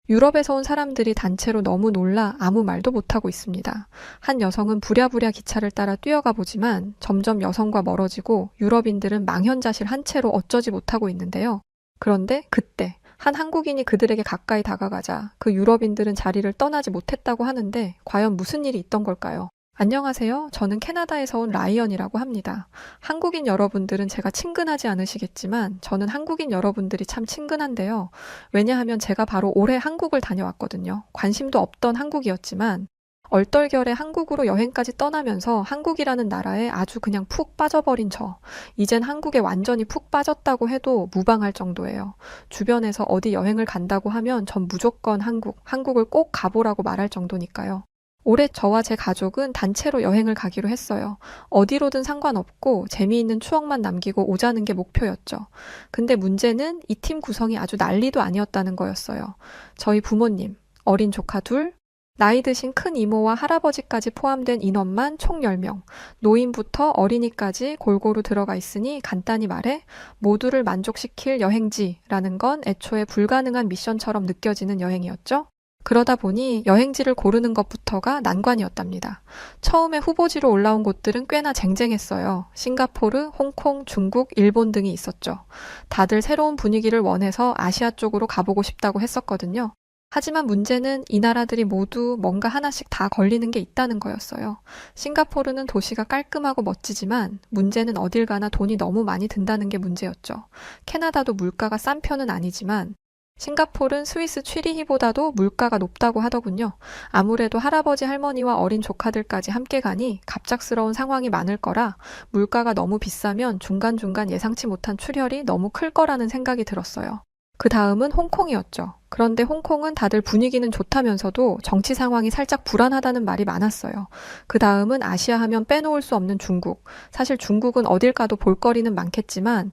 유럽에서 온 사람들이 단체로 너무 놀라 아무 말도 못하고 있습니다. 한 여성은 부랴부랴 기차를 따라 뛰어가 보지만 점점 여성과 멀어지고 유럽인들은 망연자실 한 채로 어쩌지 못하고 있는데요. 그런데 그때 한 한국인이 그들에게 가까이 다가가자 그 유럽인들은 자리를 떠나지 못했다고 하는데 과연 무슨 일이 있던 걸까요? 안녕하세요. 저는 캐나다에서 온 라이언이라고 합니다. 한국인 여러분들은 제가 친근하지 않으시겠지만 저는 한국인 여러분들이 참 친근한데요. 왜냐하면 제가 바로 올해 한국을 다녀왔거든요. 관심도 없던 한국이었지만 얼떨결에 한국으로 여행까지 떠나면서 한국이라는 나라에 아주 그냥 푹 빠져버린 저. 이젠 한국에 완전히 푹 빠졌다고 해도 무방할 정도예요. 주변에서 어디 여행을 간다고 하면 전 무조건 한국을 꼭 가보라고 말할 정도니까요. 올해 저와 제 가족은 단체로 여행을 가기로 했어요. 어디로든 상관없고 재미있는 추억만 남기고 오자는 게 목표였죠. 근데 문제는 이 팀 구성이 아주 난리도 아니었다는 거였어요. 저희 부모님, 어린 조카 둘, 나이 드신 큰 이모와 할아버지까지 포함된 인원만 총 10명, 노인부터 어린이까지 골고루 들어가 있으니 간단히 말해 모두를 만족시킬 여행지라는 건 애초에 불가능한 미션처럼 느껴지는 여행이었죠. 그러다 보니 여행지를 고르는 것부터가 난관이었답니다. 처음에 후보지로 올라온 곳들은 꽤나 쟁쟁했어요. 싱가포르, 홍콩, 중국, 일본 등이 있었죠. 다들 새로운 분위기를 원해서 아시아 쪽으로 가보고 싶다고 했었거든요. 하지만 문제는 이 나라들이 모두 뭔가 하나씩 다 걸리는 게 있다는 거였어요. 싱가포르는 도시가 깔끔하고 멋지지만 문제는 어딜 가나 돈이 너무 많이 든다는 게 문제였죠. 캐나다도 물가가 싼 편은 아니지만 싱가포르는 스위스 취리히보다도 물가가 높다고 하더군요. 아무래도 할아버지 할머니와 어린 조카들까지 함께 가니 갑작스러운 상황이 많을 거라 물가가 너무 비싸면 중간중간 예상치 못한 출혈이 너무 클 거라는 생각이 들었어요. 그 다음은 홍콩이었죠. 그런데 홍콩은 다들 분위기는 좋다면서도 정치 상황이 살짝 불안하다는 말이 많았어요. 그 다음은 아시아 하면 빼놓을 수 없는 중국. 사실 중국은 어딜 가도 볼거리는 많겠지만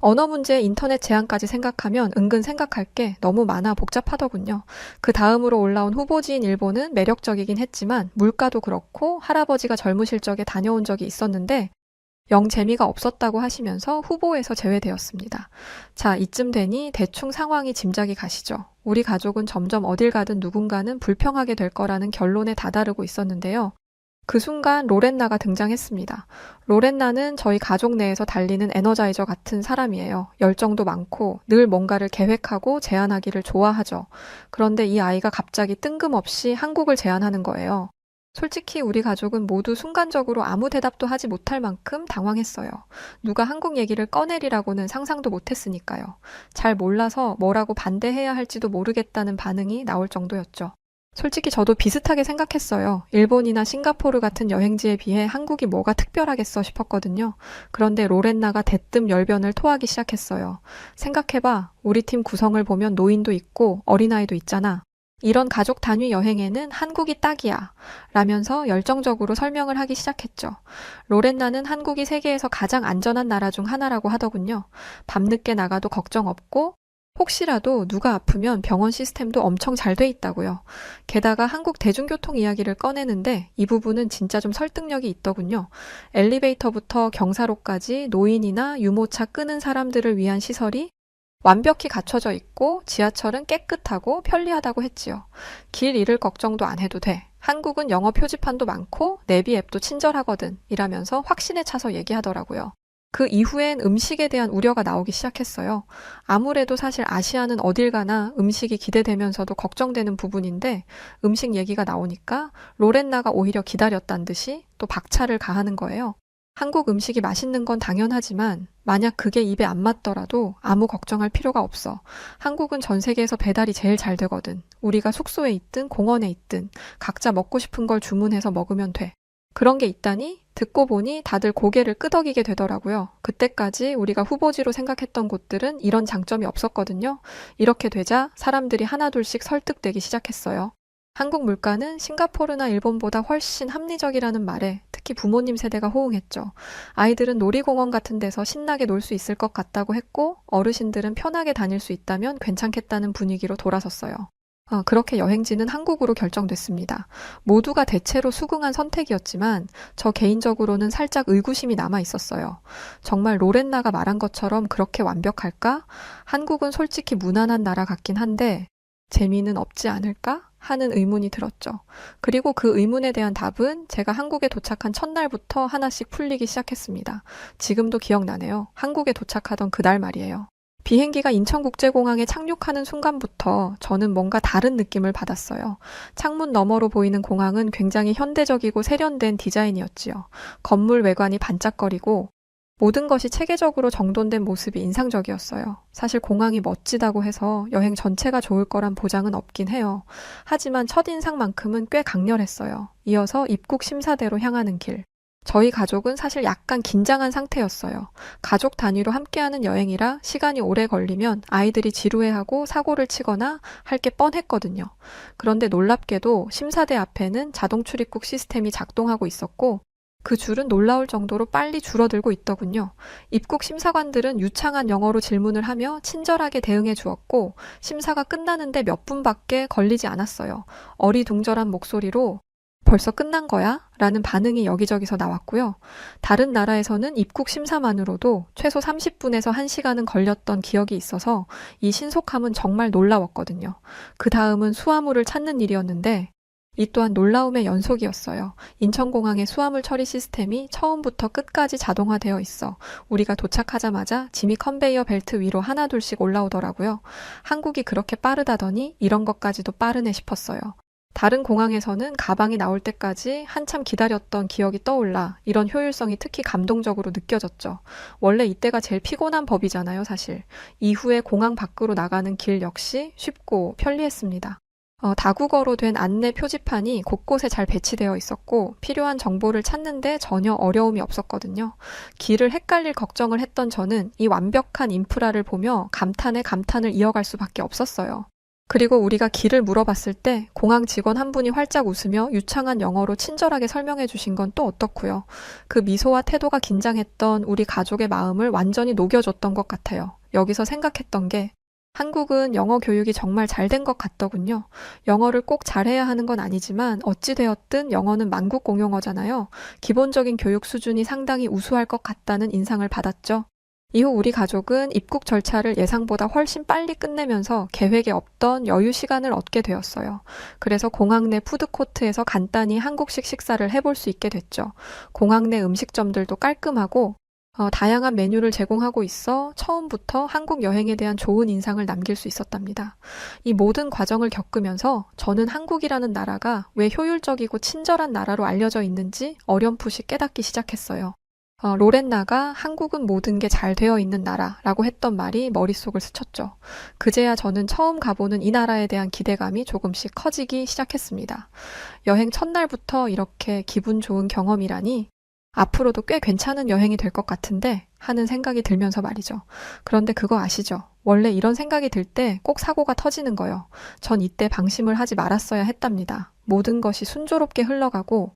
언어 문제, 인터넷 제한까지 생각하면 은근 생각할 게 너무 많아 복잡하더군요. 그 다음으로 올라온 후보지인 일본은 매력적이긴 했지만 물가도 그렇고 할아버지가 젊으실 적에 다녀온 적이 있었는데 영 재미가 없었다고 하시면서 후보에서 제외되었습니다. 자, 이쯤 되니 대충 상황이 짐작이 가시죠. 우리 가족은 점점 어딜 가든 누군가는 불평하게 될 거라는 결론에 다다르고 있었는데요. 그 순간 로렌나가 등장했습니다. 로렌나는 저희 가족 내에서 달리는 에너자이저 같은 사람이에요. 열정도 많고 늘 뭔가를 계획하고 제안하기를 좋아하죠. 그런데 이 아이가 갑자기 뜬금없이 한국을 제안하는 거예요. 솔직히 우리 가족은 모두 순간적으로 아무 대답도 하지 못할 만큼 당황했어요. 누가 한국 얘기를 꺼내리라고는 상상도 못했으니까요. 잘 몰라서 뭐라고 반대해야 할지도 모르겠다는 반응이 나올 정도였죠. 솔직히 저도 비슷하게 생각했어요. 일본이나 싱가포르 같은 여행지에 비해 한국이 뭐가 특별하겠어 싶었거든요. 그런데 로렌나가 대뜸 열변을 토하기 시작했어요. 생각해봐. 우리 팀 구성을 보면 노인도 있고 어린아이도 있잖아. 이런 가족 단위 여행에는 한국이 딱이야. 라면서 열정적으로 설명을 하기 시작했죠. 로렌나는 한국이 세계에서 가장 안전한 나라 중 하나라고 하더군요. 밤늦게 나가도 걱정 없고 혹시라도 누가 아프면 병원 시스템도 엄청 잘 돼 있다고요. 게다가 한국 대중교통 이야기를 꺼내는데 이 부분은 진짜 좀 설득력이 있더군요. 엘리베이터부터 경사로까지 노인이나 유모차 끄는 사람들을 위한 시설이 완벽히 갖춰져 있고 지하철은 깨끗하고 편리하다고 했지요. 길 잃을 걱정도 안 해도 돼. 한국은 영어 표지판도 많고 내비 앱도 친절하거든. 이라면서 확신에 차서 얘기하더라고요. 그 이후엔 음식에 대한 우려가 나오기 시작했어요. 아무래도 사실 아시아는 어딜 가나 음식이 기대되면서도 걱정되는 부분인데 음식 얘기가 나오니까 로렌나가 오히려 기다렸다는 듯이 또 박차를 가하는 거예요. 한국 음식이 맛있는 건 당연하지만 만약 그게 입에 안 맞더라도 아무 걱정할 필요가 없어. 한국은 전 세계에서 배달이 제일 잘 되거든. 우리가 숙소에 있든 공원에 있든 각자 먹고 싶은 걸 주문해서 먹으면 돼. 그런 게 있다니 듣고 보니 다들 고개를 끄덕이게 되더라고요. 그때까지 우리가 후보지로 생각했던 곳들은 이런 장점이 없었거든요. 이렇게 되자 사람들이 하나둘씩 설득되기 시작했어요. 한국 물가는 싱가포르나 일본보다 훨씬 합리적이라는 말에 특히 부모님 세대가 호응했죠. 아이들은 놀이공원 같은 데서 신나게 놀 수 있을 것 같다고 했고 어르신들은 편하게 다닐 수 있다면 괜찮겠다는 분위기로 돌아섰어요. 그렇게 여행지는 한국으로 결정됐습니다. 모두가 대체로 수긍한 선택이었지만 저 개인적으로는 살짝 의구심이 남아 있었어요. 정말 로렌나가 말한 것처럼 그렇게 완벽할까? 한국은 솔직히 무난한 나라 같긴 한데 재미는 없지 않을까? 하는 의문이 들었죠. 그리고 그 의문에 대한 답은 제가 한국에 도착한 첫날부터 하나씩 풀리기 시작했습니다. 지금도 기억나네요. 한국에 도착하던 그날 말이에요. 비행기가 인천국제공항에 착륙하는 순간부터 저는 뭔가 다른 느낌을 받았어요. 창문 너머로 보이는 공항은 굉장히 현대적이고 세련된 디자인이었지요. 건물 외관이 반짝거리고 모든 것이 체계적으로 정돈된 모습이 인상적이었어요. 사실 공항이 멋지다고 해서 여행 전체가 좋을 거란 보장은 없긴 해요. 하지만 첫인상만큼은 꽤 강렬했어요. 이어서 입국 심사대로 향하는 길. 저희 가족은 사실 약간 긴장한 상태였어요. 가족 단위로 함께하는 여행이라 시간이 오래 걸리면 아이들이 지루해하고 사고를 치거나 할 게 뻔했거든요. 그런데 놀랍게도 심사대 앞에는 자동 출입국 시스템이 작동하고 있었고 그 줄은 놀라울 정도로 빨리 줄어들고 있더군요. 입국 심사관들은 유창한 영어로 질문을 하며 친절하게 대응해 주었고 심사가 끝나는데 몇 분밖에 걸리지 않았어요. 어리둥절한 목소리로 벌써 끝난 거야? 라는 반응이 여기저기서 나왔고요. 다른 나라에서는 입국 심사만으로도 최소 30분에서 1시간은 걸렸던 기억이 있어서 이 신속함은 정말 놀라웠거든요. 그 다음은 수화물을 찾는 일이었는데 이 또한 놀라움의 연속이었어요. 인천공항의 수화물 처리 시스템이 처음부터 끝까지 자동화되어 있어 우리가 도착하자마자 짐이 컨베이어 벨트 위로 하나둘씩 올라오더라고요. 한국이 그렇게 빠르다더니 이런 것까지도 빠르네 싶었어요. 다른 공항에서는 가방이 나올 때까지 한참 기다렸던 기억이 떠올라 이런 효율성이 특히 감동적으로 느껴졌죠. 원래 이때가 제일 피곤한 법이잖아요, 사실. 이후에 공항 밖으로 나가는 길 역시 쉽고 편리했습니다. 다국어로 된 안내 표지판이 곳곳에 잘 배치되어 있었고 필요한 정보를 찾는데 전혀 어려움이 없었거든요. 길을 헷갈릴 걱정을 했던 저는 이 완벽한 인프라를 보며 감탄에 감탄을 이어갈 수밖에 없었어요. 그리고 우리가 길을 물어봤을 때 공항 직원 한 분이 활짝 웃으며 유창한 영어로 친절하게 설명해 주신 건 또 어떻고요. 그 미소와 태도가 긴장했던 우리 가족의 마음을 완전히 녹여줬던 것 같아요. 여기서 생각했던 게 한국은 영어 교육이 정말 잘 된 것 같더군요. 영어를 꼭 잘해야 하는 건 아니지만 어찌되었든 영어는 만국 공용어잖아요. 기본적인 교육 수준이 상당히 우수할 것 같다는 인상을 받았죠. 이후 우리 가족은 입국 절차를 예상보다 훨씬 빨리 끝내면서 계획에 없던 여유 시간을 얻게 되었어요. 그래서 공항 내 푸드코트에서 간단히 한국식 식사를 해볼 수 있게 됐죠. 공항 내 음식점들도 깔끔하고 다양한 메뉴를 제공하고 있어 처음부터 한국 여행에 대한 좋은 인상을 남길 수 있었답니다. 이 모든 과정을 겪으면서 저는 한국이라는 나라가 왜 효율적이고 친절한 나라로 알려져 있는지 어렴풋이 깨닫기 시작했어요. 로렌나가 한국은 모든 게 잘 되어 있는 나라라고 했던 말이 머릿속을 스쳤죠. 그제야 저는 처음 가보는 이 나라에 대한 기대감이 조금씩 커지기 시작했습니다. 여행 첫날부터 이렇게 기분 좋은 경험이라니 앞으로도 꽤 괜찮은 여행이 될 것 같은데 하는 생각이 들면서 말이죠. 그런데 그거 아시죠? 원래 이런 생각이 들 때 꼭 사고가 터지는 거요. 전 이때 방심을 하지 말았어야 했답니다. 모든 것이 순조롭게 흘러가고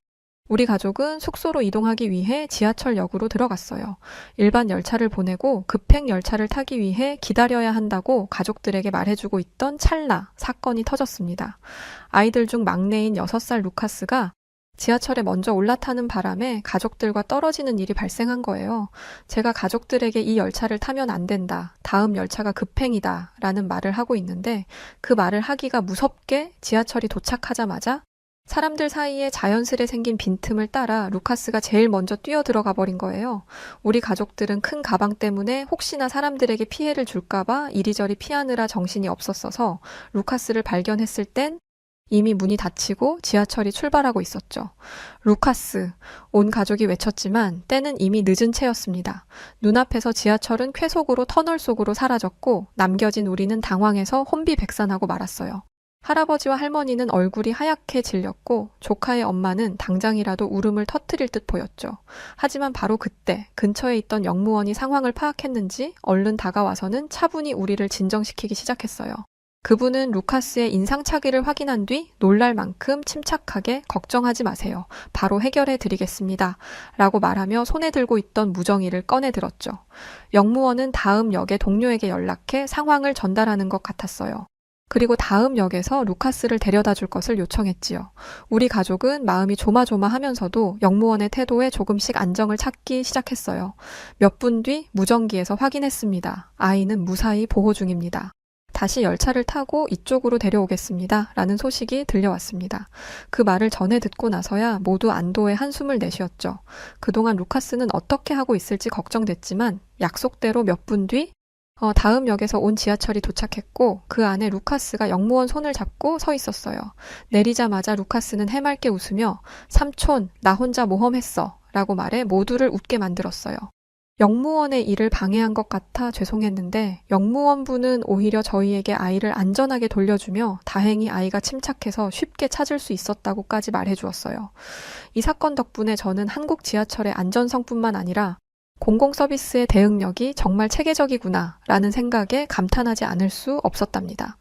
우리 가족은 숙소로 이동하기 위해 지하철역으로 들어갔어요. 일반 열차를 보내고 급행 열차를 타기 위해 기다려야 한다고 가족들에게 말해주고 있던 찰나 사건이 터졌습니다. 아이들 중 막내인 6살 루카스가 지하철에 먼저 올라타는 바람에 가족들과 떨어지는 일이 발생한 거예요. 제가 가족들에게 이 열차를 타면 안 된다. 다음 열차가 급행이다. 라는 말을 하고 있는데 그 말을 하기가 무섭게 지하철이 도착하자마자 사람들 사이에 자연스레 생긴 빈틈을 따라 루카스가 제일 먼저 뛰어 들어가 버린 거예요. 우리 가족들은 큰 가방 때문에 혹시나 사람들에게 피해를 줄까봐 이리저리 피하느라 정신이 없었어서 루카스를 발견했을 땐 이미 문이 닫히고 지하철이 출발하고 있었죠. 루카스, 온 가족이 외쳤지만 때는 이미 늦은 채였습니다. 눈앞에서 지하철은 쾌속으로 터널 속으로 사라졌고 남겨진 우리는 당황해서 혼비백산하고 말았어요. 할아버지와 할머니는 얼굴이 하얗게 질렸고 조카의 엄마는 당장이라도 울음을 터뜨릴 듯 보였죠. 하지만 바로 그때 근처에 있던 영무원이 상황을 파악했는지 얼른 다가와서는 차분히 우리를 진정시키기 시작했어요. 그분은 루카스의 인상착의를 확인한 뒤 놀랄 만큼 침착하게 걱정하지 마세요. 바로 해결해 드리겠습니다. 라고 말하며 손에 들고 있던 무정이를 꺼내 들었죠. 영무원은 다음 역의 동료에게 연락해 상황을 전달하는 것 같았어요. 그리고 다음 역에서 루카스를 데려다 줄 것을 요청했지요. 우리 가족은 마음이 조마조마하면서도 영무원의 태도에 조금씩 안정을 찾기 시작했어요. 몇 분 뒤 무전기에서 확인했습니다. 아이는 무사히 보호 중입니다. 다시 열차를 타고 이쪽으로 데려오겠습니다. 라는 소식이 들려왔습니다. 그 말을 전해 듣고 나서야 모두 안도의 한숨을 내쉬었죠. 그동안 루카스는 어떻게 하고 있을지 걱정됐지만 약속대로 몇 분 뒤 다음 역에서 온 지하철이 도착했고 그 안에 루카스가 역무원 손을 잡고 서 있었어요. 내리자마자 루카스는 해맑게 웃으며 삼촌, 나 혼자 모험했어 라고 말해 모두를 웃게 만들었어요. 역무원의 일을 방해한 것 같아 죄송했는데 역무원분은 오히려 저희에게 아이를 안전하게 돌려주며 다행히 아이가 침착해서 쉽게 찾을 수 있었다고까지 말해주었어요. 이 사건 덕분에 저는 한국 지하철의 안전성뿐만 아니라 공공서비스의 대응력이 정말 체계적이구나 라는 생각에 감탄하지 않을 수 없었답니다.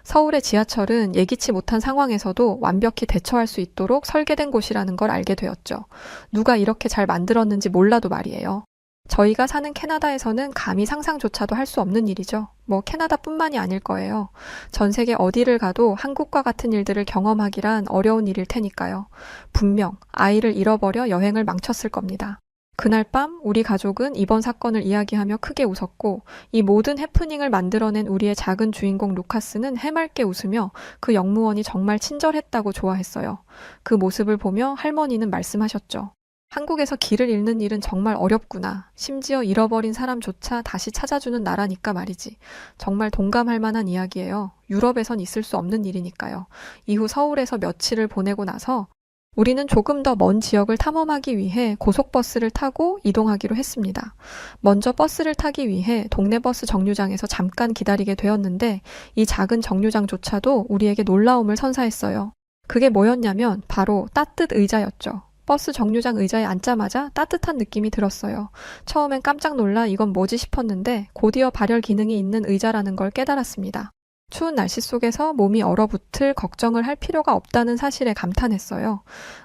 서울의 지하철은 예기치 못한 상황에서도 완벽히 대처할 수 있도록 설계된 곳이라는 걸 알게 되었죠. 누가 이렇게 잘 만들었는지 몰라도 말이에요. 저희가 사는 캐나다에서는 감히 상상조차도 할 수 없는 일이죠. 캐나다뿐만이 아닐 거예요. 전 세계 어디를 가도 한국과 같은 일들을 경험하기란 어려운 일일 테니까요. 분명 아이를 잃어버려 여행을 망쳤을 겁니다. 그날 밤 우리 가족은 이번 사건을 이야기하며 크게 웃었고 이 모든 해프닝을 만들어낸 우리의 작은 주인공 루카스는 해맑게 웃으며 그 역무원이 정말 친절했다고 좋아했어요. 그 모습을 보며 할머니는 말씀하셨죠. 한국에서 길을 잃는 일은 정말 어렵구나. 심지어 잃어버린 사람조차 다시 찾아주는 나라니까 말이지. 정말 동감할 만한 이야기예요. 유럽에선 있을 수 없는 일이니까요. 이후 서울에서 며칠을 보내고 나서 우리는 조금 더 먼 지역을 탐험하기 위해 고속버스를 타고 이동하기로 했습니다. 먼저 버스를 타기 위해 동네 버스 정류장에서 잠깐 기다리게 되었는데 이 작은 정류장조차도 우리에게 놀라움을 선사했어요. 그게 뭐였냐면 바로 따뜻 의자였죠. 버스 정류장 의자에 앉자마자 따뜻한 느낌이 들었어요. 처음엔 깜짝 놀라 이건 뭐지 싶었는데 곧이어 발열 기능이 있는 의자라는 걸 깨달았습니다. 추운 날씨 속에서 몸이 얼어붙을 걱정을 할 필요가 없다는 사실에 감탄했어요.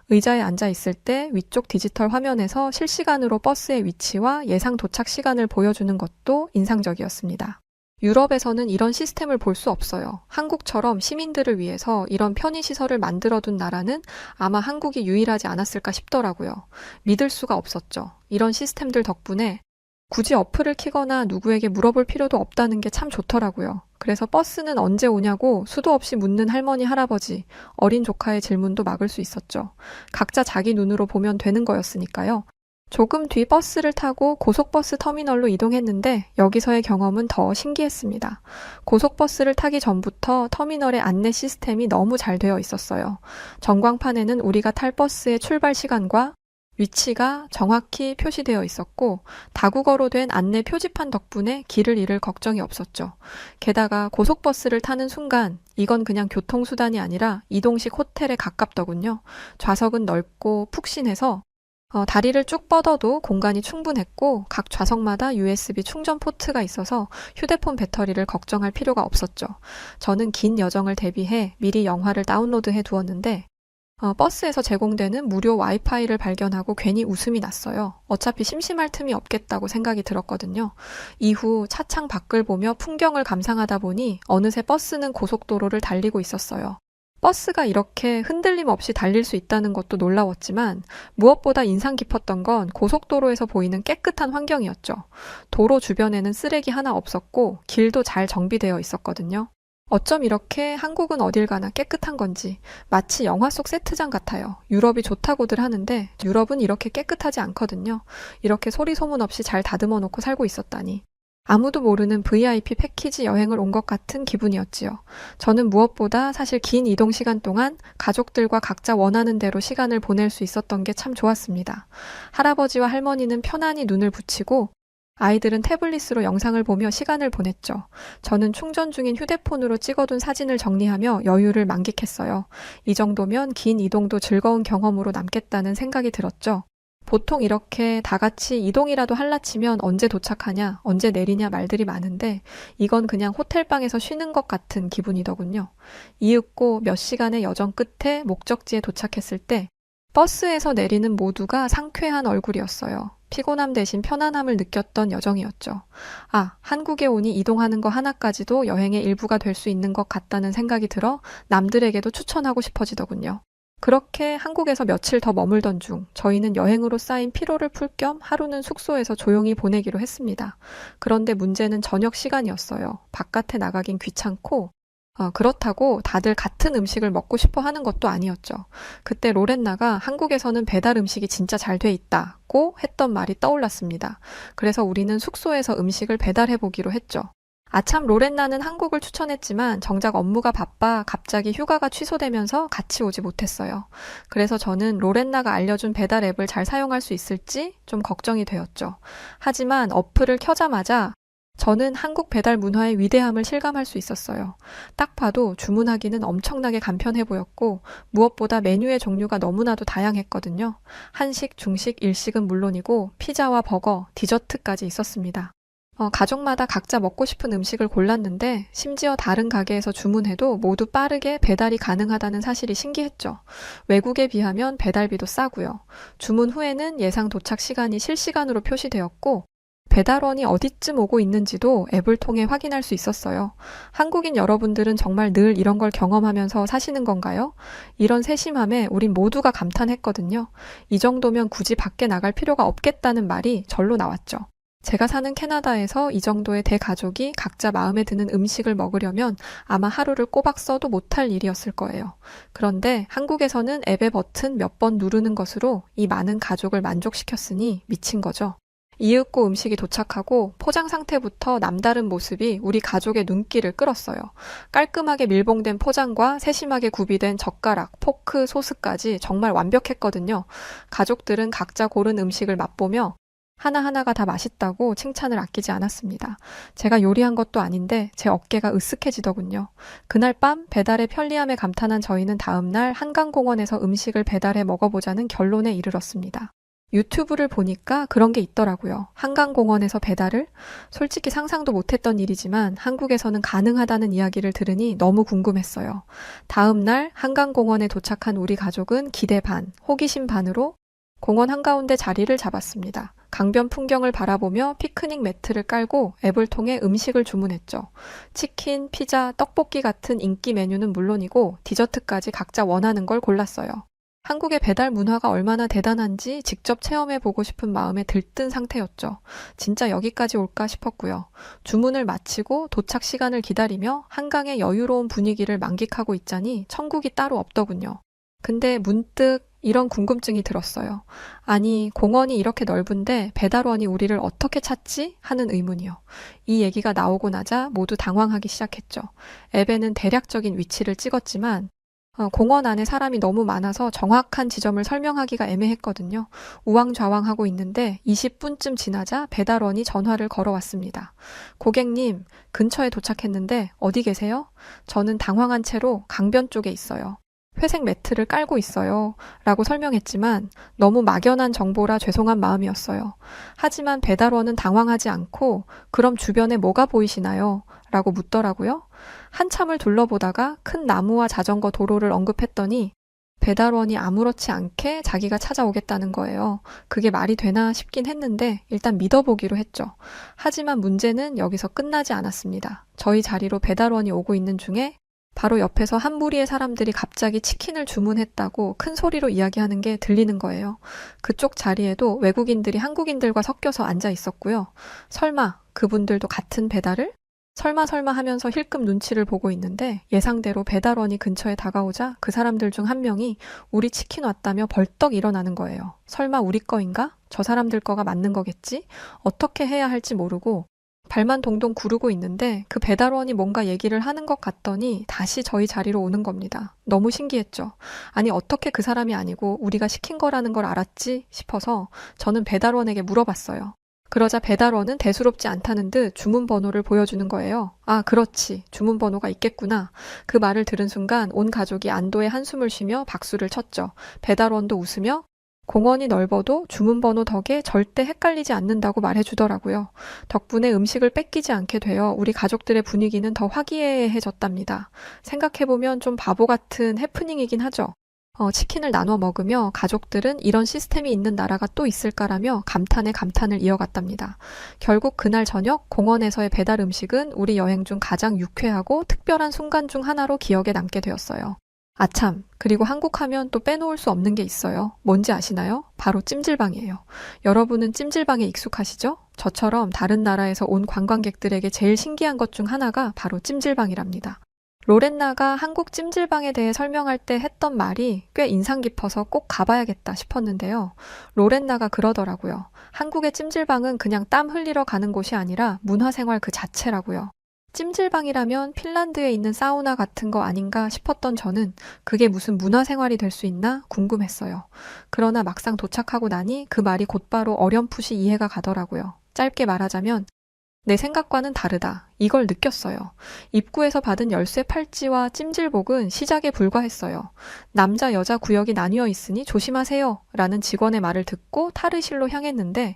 의자에 앉아 있을 때 위쪽 디지털 화면에서 실시간으로 버스의 위치와 예상 도착 시간을 보여주는 것도 인상적이었습니다. 유럽에서는 이런 시스템을 볼 수 없어요. 한국처럼 시민들을 위해서 이런 편의시설을 만들어둔 나라는 아마 한국이 유일하지 않았을까 싶더라고요. 믿을 수가 없었죠. 이런 시스템들 덕분에 굳이 어플을 키거나 누구에게 물어볼 필요도 없다는 게 참 좋더라고요. 그래서 버스는 언제 오냐고 수도 없이 묻는 할머니, 할아버지, 어린 조카의 질문도 막을 수 있었죠. 각자 자기 눈으로 보면 되는 거였으니까요. 조금 뒤 버스를 타고 고속버스 터미널로 이동했는데 여기서의 경험은 더 신기했습니다. 고속버스를 타기 전부터 터미널의 안내 시스템이 너무 잘 되어 있었어요. 전광판에는 우리가 탈 버스의 출발 시간과 위치가 정확히 표시되어 있었고 다국어로 된 안내 표지판 덕분에 길을 잃을 걱정이 없었죠. 게다가 고속버스를 타는 순간 이건 그냥 교통수단이 아니라 이동식 호텔에 가깝더군요. 좌석은 넓고 푹신해서 다리를 쭉 뻗어도 공간이 충분했고 각 좌석마다 USB 충전 포트가 있어서 휴대폰 배터리를 걱정할 필요가 없었죠. 저는 긴 여정을 대비해 미리 영화를 다운로드해 두었는데 버스에서 제공되는 무료 와이파이를 발견하고 괜히 웃음이 났어요. 어차피 심심할 틈이 없겠다고 생각이 들었거든요. 이후 차창 밖을 보며 풍경을 감상하다 보니 어느새 버스는 고속도로를 달리고 있었어요. 버스가 이렇게 흔들림 없이 달릴 수 있다는 것도 놀라웠지만 무엇보다 인상 깊었던 건 고속도로에서 보이는 깨끗한 환경이었죠. 도로 주변에는 쓰레기 하나 없었고 길도 잘 정비되어 있었거든요. 어쩜 이렇게 한국은 어딜 가나 깨끗한 건지 마치 영화 속 세트장 같아요. 유럽이 좋다고들 하는데 유럽은 이렇게 깨끗하지 않거든요. 이렇게 소리 소문 없이 잘 다듬어 놓고 살고 있었다니. 아무도 모르는 VIP 패키지 여행을 온 것 같은 기분이었지요. 저는 무엇보다 사실 긴 이동 시간 동안 가족들과 각자 원하는 대로 시간을 보낼 수 있었던 게 참 좋았습니다. 할아버지와 할머니는 편안히 눈을 붙이고 아이들은 태블릿으로 영상을 보며 시간을 보냈죠. 저는 충전 중인 휴대폰으로 찍어둔 사진을 정리하며 여유를 만끽했어요. 이 정도면 긴 이동도 즐거운 경험으로 남겠다는 생각이 들었죠. 보통 이렇게 다 같이 이동이라도 할라치면 언제 도착하냐, 언제 내리냐 말들이 많은데 이건 그냥 호텔방에서 쉬는 것 같은 기분이더군요. 이윽고 몇 시간의 여정 끝에 목적지에 도착했을 때 버스에서 내리는 모두가 상쾌한 얼굴이었어요. 피곤함 대신 편안함을 느꼈던 여정이었죠. 한국에 오니 이동하는 거 하나까지도 여행의 일부가 될 수 있는 것 같다는 생각이 들어 남들에게도 추천하고 싶어지더군요. 그렇게 한국에서 며칠 더 머물던 중 저희는 여행으로 쌓인 피로를 풀 겸 하루는 숙소에서 조용히 보내기로 했습니다. 그런데 문제는 저녁 시간이었어요. 바깥에 나가긴 귀찮고 그렇다고 다들 같은 음식을 먹고 싶어 하는 것도 아니었죠. 그때 로렌나가 한국에서는 배달 음식이 진짜 잘 돼 있다고 했던 말이 떠올랐습니다. 그래서 우리는 숙소에서 음식을 배달해 보기로 했죠. 아참 로렌나는 한국을 추천했지만 정작 업무가 바빠 갑자기 휴가가 취소되면서 같이 오지 못했어요. 그래서 저는 로렌나가 알려준 배달 앱을 잘 사용할 수 있을지 좀 걱정이 되었죠. 하지만 어플을 켜자마자 저는 한국 배달 문화의 위대함을 실감할 수 있었어요. 딱 봐도 주문하기는 엄청나게 간편해 보였고 무엇보다 메뉴의 종류가 너무나도 다양했거든요. 한식, 중식, 일식은 물론이고 피자와 버거, 디저트까지 있었습니다. 가족마다 각자 먹고 싶은 음식을 골랐는데 심지어 다른 가게에서 주문해도 모두 빠르게 배달이 가능하다는 사실이 신기했죠. 외국에 비하면 배달비도 싸고요. 주문 후에는 예상 도착 시간이 실시간으로 표시되었고 배달원이 어디쯤 오고 있는지도 앱을 통해 확인할 수 있었어요. 한국인 여러분들은 정말 늘 이런 걸 경험하면서 사시는 건가요? 이런 세심함에 우린 모두가 감탄했거든요. 이 정도면 굳이 밖에 나갈 필요가 없겠다는 말이 절로 나왔죠. 제가 사는 캐나다에서 이 정도의 대가족이 각자 마음에 드는 음식을 먹으려면 아마 하루를 꼬박 써도 못할 일이었을 거예요. 그런데 한국에서는 앱의 버튼 몇 번 누르는 것으로 이 많은 가족을 만족시켰으니 미친 거죠. 이윽고 음식이 도착하고 포장 상태부터 남다른 모습이 우리 가족의 눈길을 끌었어요. 깔끔하게 밀봉된 포장과 세심하게 구비된 젓가락, 포크, 소스까지 정말 완벽했거든요. 가족들은 각자 고른 음식을 맛보며 하나하나가 다 맛있다고 칭찬을 아끼지 않았습니다. 제가 요리한 것도 아닌데 제 어깨가 으쓱해지더군요. 그날 밤 배달의 편리함에 감탄한 저희는 다음날 한강공원에서 음식을 배달해 먹어보자는 결론에 이르렀습니다. 유튜브를 보니까 그런 게 있더라고요. 한강공원에서 배달을? 솔직히 상상도 못했던 일이지만 한국에서는 가능하다는 이야기를 들으니 너무 궁금했어요. 다음 날 한강공원에 도착한 우리 가족은 기대 반, 호기심 반으로 공원 한가운데 자리를 잡았습니다. 강변 풍경을 바라보며 피크닉 매트를 깔고 앱을 통해 음식을 주문했죠. 치킨, 피자, 떡볶이 같은 인기 메뉴는 물론이고 디저트까지 각자 원하는 걸 골랐어요. 한국의 배달 문화가 얼마나 대단한지 직접 체험해보고 싶은 마음에 들뜬 상태였죠. 진짜 여기까지 올까 싶었고요. 주문을 마치고 도착 시간을 기다리며 한강의 여유로운 분위기를 만끽하고 있자니 천국이 따로 없더군요. 근데 문득 이런 궁금증이 들었어요. 아니, 공원이 이렇게 넓은데 배달원이 우리를 어떻게 찾지? 하는 의문이요. 이 얘기가 나오고 나자 모두 당황하기 시작했죠. 앱에는 대략적인 위치를 찍었지만 공원 안에 사람이 너무 많아서 정확한 지점을 설명하기가 애매했거든요. 우왕좌왕하고 있는데 20분쯤 지나자 배달원이 전화를 걸어왔습니다. 고객님, 근처에 도착했는데 어디 계세요? 저는 당황한 채로 강변 쪽에 있어요. 회색 매트를 깔고 있어요. 라고 설명했지만 너무 막연한 정보라 죄송한 마음이었어요. 하지만 배달원은 당황하지 않고 그럼 주변에 뭐가 보이시나요? 라고 묻더라고요. 한참을 둘러보다가 큰 나무와 자전거 도로를 언급했더니 배달원이 아무렇지 않게 자기가 찾아오겠다는 거예요. 그게 말이 되나 싶긴 했는데 일단 믿어보기로 했죠. 하지만 문제는 여기서 끝나지 않았습니다. 저희 자리로 배달원이 오고 있는 중에 바로 옆에서 한 무리의 사람들이 갑자기 치킨을 주문했다고 큰 소리로 이야기하는 게 들리는 거예요. 그쪽 자리에도 외국인들이 한국인들과 섞여서 앉아 있었고요. 설마 그분들도 같은 배달을? 설마 하면서 힐끔 눈치를 보고 있는데 예상대로 배달원이 근처에 다가오자 그 사람들 중 한 명이 우리 치킨 왔다며 벌떡 일어나는 거예요. 설마 우리 거인가? 저 사람들 거가 맞는 거겠지? 어떻게 해야 할지 모르고 발만 동동 구르고 있는데 그 배달원이 뭔가 얘기를 하는 것 같더니 다시 저희 자리로 오는 겁니다. 너무 신기했죠. 아니 어떻게 그 사람이 아니고 우리가 시킨 거라는 걸 알았지 싶어서 저는 배달원에게 물어봤어요. 그러자 배달원은 대수롭지 않다는 듯 주문번호를 보여주는 거예요. 아, 그렇지. 주문번호가 있겠구나. 그 말을 들은 순간 온 가족이 안도의 한숨을 쉬며 박수를 쳤죠. 배달원도 웃으며 공원이 넓어도 주문번호 덕에 절대 헷갈리지 않는다고 말해주더라고요. 덕분에 음식을 뺏기지 않게 되어 우리 가족들의 분위기는 더 화기애애해졌답니다. 생각해보면 좀 바보 같은 해프닝이긴 하죠. 치킨을 나눠 먹으며 가족들은 이런 시스템이 있는 나라가 또 있을까라며 감탄에 감탄을 이어갔답니다. 결국 그날 저녁 공원에서의 배달 음식은 우리 여행 중 가장 유쾌하고 특별한 순간 중 하나로 기억에 남게 되었어요. 아참, 그리고 한국 하면 또 빼놓을 수 없는 게 있어요. 뭔지 아시나요? 바로 찜질방이에요. 여러분은 찜질방에 익숙하시죠? 저처럼 다른 나라에서 온 관광객들에게 제일 신기한 것 중 하나가 바로 찜질방이랍니다. 로렌나가 한국 찜질방에 대해 설명할 때 했던 말이 꽤 인상 깊어서 꼭 가봐야겠다 싶었는데요. 로렌나가 그러더라고요. 한국의 찜질방은 그냥 땀 흘리러 가는 곳이 아니라 문화생활 그 자체라고요. 찜질방이라면 핀란드에 있는 사우나 같은 거 아닌가 싶었던 저는 그게 무슨 문화생활이 될 수 있나 궁금했어요. 그러나 막상 도착하고 나니 그 말이 곧바로 어렴풋이 이해가 가더라고요. 짧게 말하자면 내 생각과는 다르다. 이걸 느꼈어요. 입구에서 받은 열쇠 팔찌와 찜질복은 시작에 불과했어요. 남자, 여자 구역이 나뉘어 있으니 조심하세요. 라는 직원의 말을 듣고 탈의실로 향했는데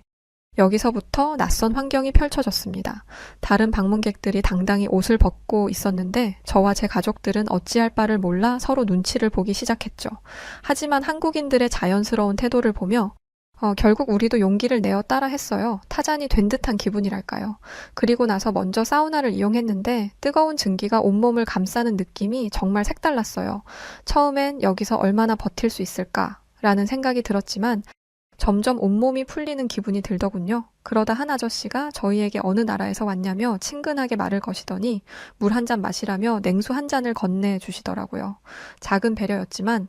여기서부터 낯선 환경이 펼쳐졌습니다. 다른 방문객들이 당당히 옷을 벗고 있었는데 저와 제 가족들은 어찌할 바를 몰라 서로 눈치를 보기 시작했죠. 하지만 한국인들의 자연스러운 태도를 보며 결국 우리도 용기를 내어 따라 했어요. 타잔이 된 듯한 기분이랄까요. 그리고 나서 먼저 사우나를 이용했는데 뜨거운 증기가 온몸을 감싸는 느낌이 정말 색달랐어요. 처음엔 여기서 얼마나 버틸 수 있을까라는 생각이 들었지만 점점 온몸이 풀리는 기분이 들더군요. 그러다 한 아저씨가 저희에게 어느 나라에서 왔냐며 친근하게 말을 거시더니 물 한 잔 마시라며 냉수 한 잔을 건네주시더라고요. 작은 배려였지만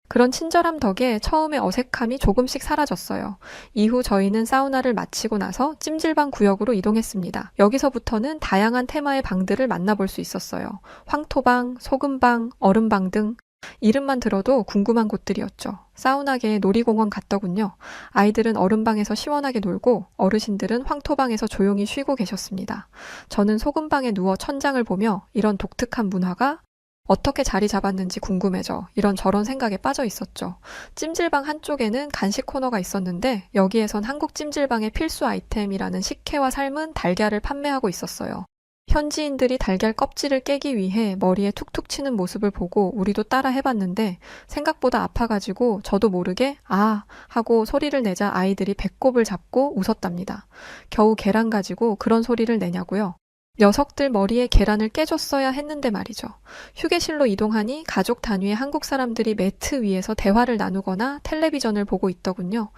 그런 친절함 덕에 처음에 어색함이 조금씩 사라졌어요. 이후 저희는 사우나를 마치고 나서 찜질방 구역으로 이동했습니다. 여기서부터는 다양한 테마의 방들을 만나볼 수 있었어요. 황토방, 소금방, 얼음방 등 이름만 들어도 궁금한 곳들이었죠. 사우나계의 놀이공원 같더군요. 아이들은 얼음방에서 시원하게 놀고 어르신들은 황토방에서 조용히 쉬고 계셨습니다. 저는 소금방에 누워 천장을 보며 이런 독특한 문화가 어떻게 자리 잡았는지 궁금해져 이런저런 생각에 빠져 있었죠. 찜질방 한쪽에는 간식 코너가 있었는데 여기에선 한국 찜질방의 필수 아이템이라는 식혜와 삶은 달걀을 판매하고 있었어요. 현지인들이 달걀 껍질을 깨기 위해 머리에 툭툭 치는 모습을 보고 우리도 따라 해봤는데 생각보다 아파가지고 저도 모르게 아 하고 소리를 내자 아이들이 배꼽을 잡고 웃었답니다. 겨우 계란 가지고 그런 소리를 내냐고요? 녀석들 머리에 계란을 깨줬어야 했는데 말이죠. 휴게실로 이동하니 가족 단위의 한국 사람들이 매트 위에서 대화를 나누거나 텔레비전을 보고 있더군요.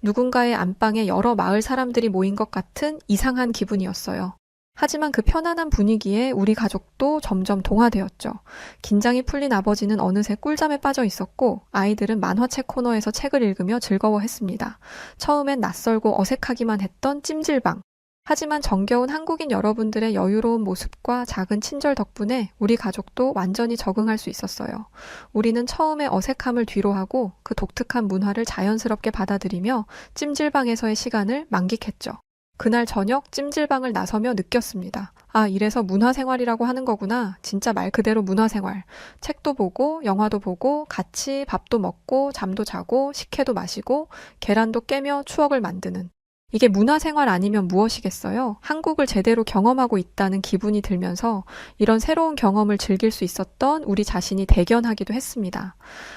누군가의 안방에 여러 마을 사람들이 모인 것 같은 이상한 기분이었어요. 하지만 그 편안한 분위기에 우리 가족도 점점 동화되었죠. 긴장이 풀린 아버지는 어느새 꿀잠에 빠져 있었고 아이들은 만화책 코너에서 책을 읽으며 즐거워했습니다. 처음엔 낯설고 어색하기만 했던 찜질방. 하지만 정겨운 한국인 여러분들의 여유로운 모습과 작은 친절 덕분에 우리 가족도 완전히 적응할 수 있었어요. 우리는 처음에 어색함을 뒤로하고 그 독특한 문화를 자연스럽게 받아들이며 찜질방에서의 시간을 만끽했죠. 그날 저녁 찜질방을 나서며 느꼈습니다. 아, 이래서 문화생활이라고 하는 거구나. 진짜 말 그대로 문화생활. 책도 보고 영화도 보고 같이 밥도 먹고 잠도 자고 식혜도 마시고 계란도 깨며 추억을 만드는. 이게 문화생활 아니면 무엇이겠어요? 한국을 제대로 경험하고 있다는 기분이 들면서 이런 새로운 경험을 즐길 수 있었던 우리 자신이 대견하기도 했습니다.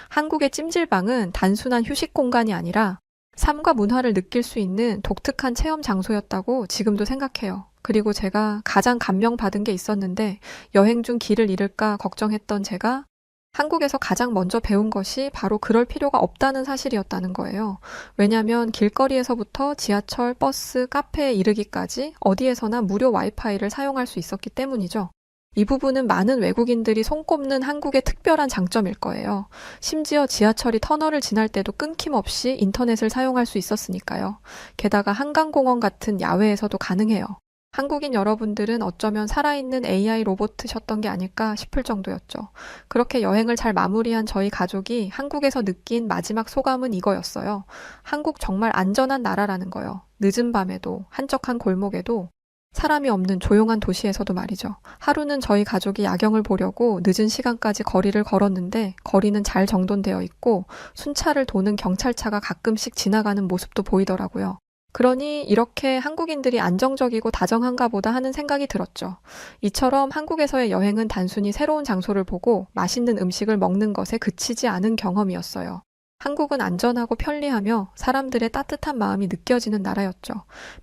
한국의 찜질방은 단순한 휴식 공간이 아니라 삶과 문화를 느낄 수 있는 독특한 체험 장소였다고 지금도 생각해요. 그리고 제가 가장 감명받은 게 있었는데 여행 중 길을 잃을까 걱정했던 제가 한국에서 가장 먼저 배운 것이 바로 그럴 필요가 없다는 사실이었다는 거예요. 왜냐하면 길거리에서부터 지하철, 버스, 카페에 이르기까지 어디에서나 무료 와이파이를 사용할 수 있었기 때문이죠. 이 부분은 많은 외국인들이 손꼽는 한국의 특별한 장점일 거예요. 심지어 지하철이 터널을 지날 때도 끊김없이 인터넷을 사용할 수 있었으니까요. 게다가 한강공원 같은 야외에서도 가능해요. 한국인 여러분들은 어쩌면 살아있는 AI 로봇이셨던 게 아닐까 싶을 정도였죠. 그렇게 여행을 잘 마무리한 저희 가족이 한국에서 느낀 마지막 소감은 이거였어요. 한국 정말 안전한 나라라는 거요. 늦은 밤에도, 한적한 골목에도, 사람이 없는 조용한 도시에서도 말이죠. 하루는 저희 가족이 야경을 보려고 늦은 시간까지 거리를 걸었는데 거리는 잘 정돈되어 있고 순찰을 도는 경찰차가 가끔씩 지나가는 모습도 보이더라고요. 그러니 이렇게 한국인들이 안정적이고 다정한가 보다 하는 생각이 들었죠. 이처럼 한국에서의 여행은 단순히 새로운 장소를 보고 맛있는 음식을 먹는 것에 그치지 않은 경험이었어요. 한국은 안전하고 편리하며 사람들의 따뜻한 마음이 느껴지는 나라였죠.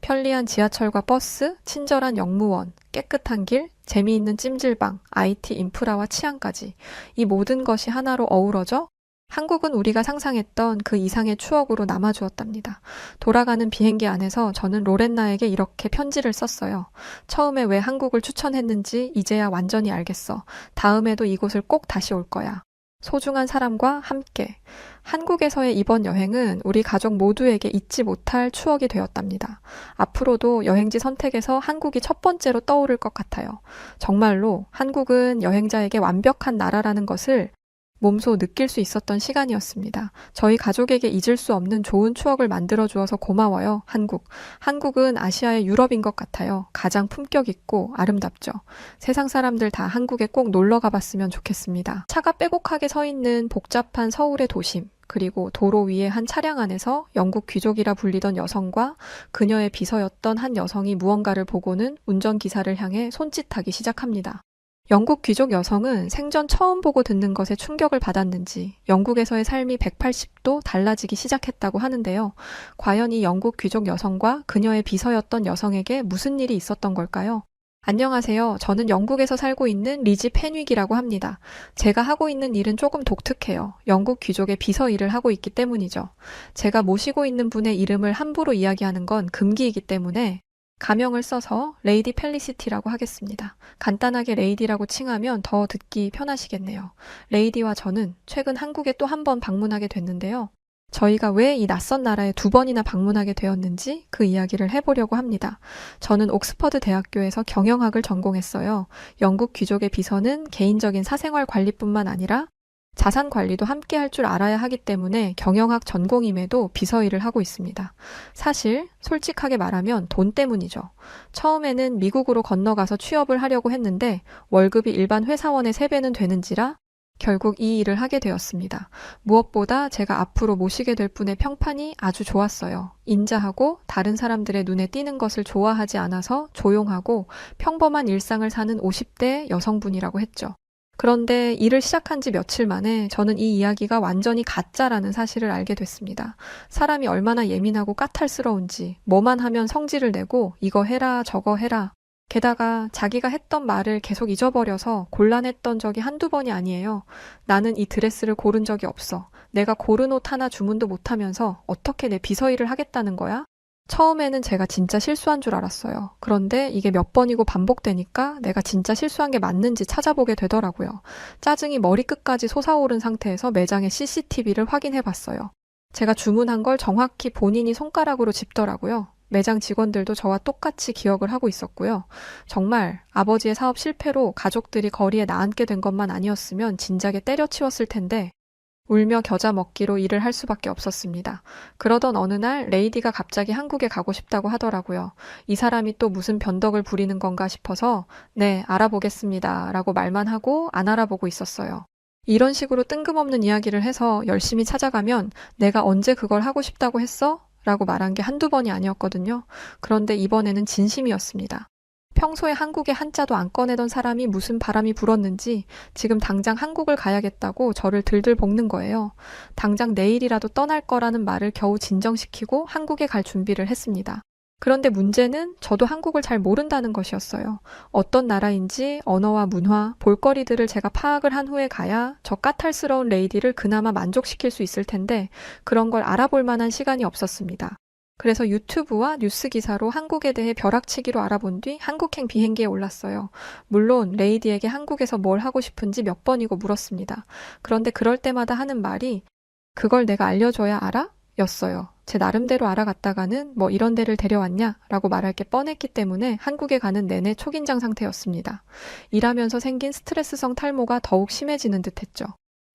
편리한 지하철과 버스, 친절한 영무원, 깨끗한 길, 재미있는 찜질방, IT 인프라와 치안까지 이 모든 것이 하나로 어우러져 한국은 우리가 상상했던 그 이상의 추억으로 남아주었답니다. 돌아가는 비행기 안에서 저는 로렌나에게 이렇게 편지를 썼어요. 처음에 왜 한국을 추천했는지 이제야 완전히 알겠어. 다음에도 이곳을 꼭 다시 올 거야. 소중한 사람과 함께. 한국에서의 이번 여행은 우리 가족 모두에게 잊지 못할 추억이 되었답니다. 앞으로도 여행지 선택에서 한국이 첫 번째로 떠오를 것 같아요. 정말로 한국은 여행자에게 완벽한 나라라는 것을 몸소 느낄 수 있었던 시간이었습니다. 저희 가족에게 잊을 수 없는 좋은 추억을 만들어 주어서 고마워요, 한국. 한국은 아시아의 유럽인 것 같아요. 가장 품격 있고 아름답죠. 세상 사람들 다 한국에 꼭 놀러 가봤으면 좋겠습니다. 차가 빼곡하게 서 있는 복잡한 서울의 도심, 그리고 도로 위의 한 차량 안에서 영국 귀족이라 불리던 여성과 그녀의 비서였던 한 여성이 무언가를 보고는 운전기사를 향해 손짓하기 시작합니다. 영국 귀족 여성은 생전 처음 보고 듣는 것에 충격을 받았는지 영국에서의 삶이 180도 달라지기 시작했다고 하는데요. 과연 이 영국 귀족 여성과 그녀의 비서였던 여성에게 무슨 일이 있었던 걸까요? 안녕하세요. 저는 영국에서 살고 있는 리지 펜윅이라고 합니다. 제가 하고 있는 일은 조금 독특해요. 영국 귀족의 비서 일을 하고 있기 때문이죠. 제가 모시고 있는 분의 이름을 함부로 이야기하는 건 금기이기 때문에 가명을 써서 레이디 펠리시티라고 하겠습니다. 간단하게 레이디라고 칭하면 더 듣기 편하시겠네요. 레이디와 저는 최근 한국에 또 한 번 방문하게 됐는데요. 저희가 왜 이 낯선 나라에 2번이나 방문하게 되었는지 그 이야기를 해보려고 합니다. 저는 옥스퍼드 대학교에서 경영학을 전공했어요. 영국 귀족의 비서는 개인적인 사생활 관리뿐만 아니라 자산 관리도 함께 할 줄 알아야 하기 때문에 경영학 전공임에도 비서 일을 하고 있습니다. 사실 솔직하게 말하면 돈 때문이죠. 처음에는 미국으로 건너가서 취업을 하려고 했는데 월급이 일반 회사원의 3배는 되는지라 결국 이 일을 하게 되었습니다. 무엇보다 제가 앞으로 모시게 될 분의 평판이 아주 좋았어요. 인자하고 다른 사람들의 눈에 띄는 것을 좋아하지 않아서 조용하고 평범한 일상을 사는 50대 여성분이라고 했죠. 그런데 일을 시작한 지 며칠 만에 저는 이 이야기가 완전히 가짜라는 사실을 알게 됐습니다. 사람이 얼마나 예민하고 까탈스러운지 뭐만 하면 성질을 내고 이거 해라 저거 해라. 게다가 자기가 했던 말을 계속 잊어버려서 곤란했던 적이 한두 번이 아니에요. 나는 이 드레스를 고른 적이 없어. 내가 고른 옷 하나 주문도 못하면서 어떻게 내 비서 일을 하겠다는 거야? 처음에는 제가 진짜 실수한 줄 알았어요. 그런데 이게 몇 번이고 반복되니까 내가 진짜 실수한 게 맞는지 찾아보게 되더라고요. 짜증이 머리끝까지 솟아오른 상태에서 매장의 CCTV를 확인해 봤어요. 제가 주문한 걸 정확히 본인이 손가락으로 짚더라고요. 매장 직원들도 저와 똑같이 기억을 하고 있었고요. 정말 아버지의 사업 실패로 가족들이 거리에 나앉게 된 것만 아니었으면 진작에 때려치웠을 텐데 울며 겨자 먹기로 일을 할 수밖에 없었습니다. 그러던 어느 날 레이디가 갑자기 한국에 가고 싶다고 하더라고요. 이 사람이 또 무슨 변덕을 부리는 건가 싶어서 네, 알아보겠습니다 라고 말만 하고 안 알아보고 있었어요. 이런 식으로 뜬금없는 이야기를 해서 열심히 찾아가면 내가 언제 그걸 하고 싶다고 했어? 라고 말한 게 한두 번이 아니었거든요. 그런데 이번에는 진심이었습니다. 평소에 한국에 한자도 안 꺼내던 사람이 무슨 바람이 불었는지 지금 당장 한국을 가야겠다고 저를 들들 볶는 거예요. 당장 내일이라도 떠날 거라는 말을 겨우 진정시키고 한국에 갈 준비를 했습니다. 그런데 문제는 저도 한국을 잘 모른다는 것이었어요. 어떤 나라인지 언어와 문화, 볼거리들을 제가 파악을 한 후에 가야 저 까탈스러운 레이디를 그나마 만족시킬 수 있을 텐데 그런 걸 알아볼 만한 시간이 없었습니다. 그래서 유튜브와 뉴스 기사로 한국에 대해 벼락치기로 알아본 뒤 한국행 비행기에 올랐어요. 물론 레이디에게 한국에서 뭘 하고 싶은지 몇 번이고 물었습니다. 그런데 그럴 때마다 하는 말이 그걸 내가 알려줘야 알아? 였어요. 제 나름대로 알아갔다가는 뭐 이런 데를 데려왔냐? 라고 말할 게 뻔했기 때문에 한국에 가는 내내 초긴장 상태였습니다. 일하면서 생긴 스트레스성 탈모가 더욱 심해지는 듯 했죠.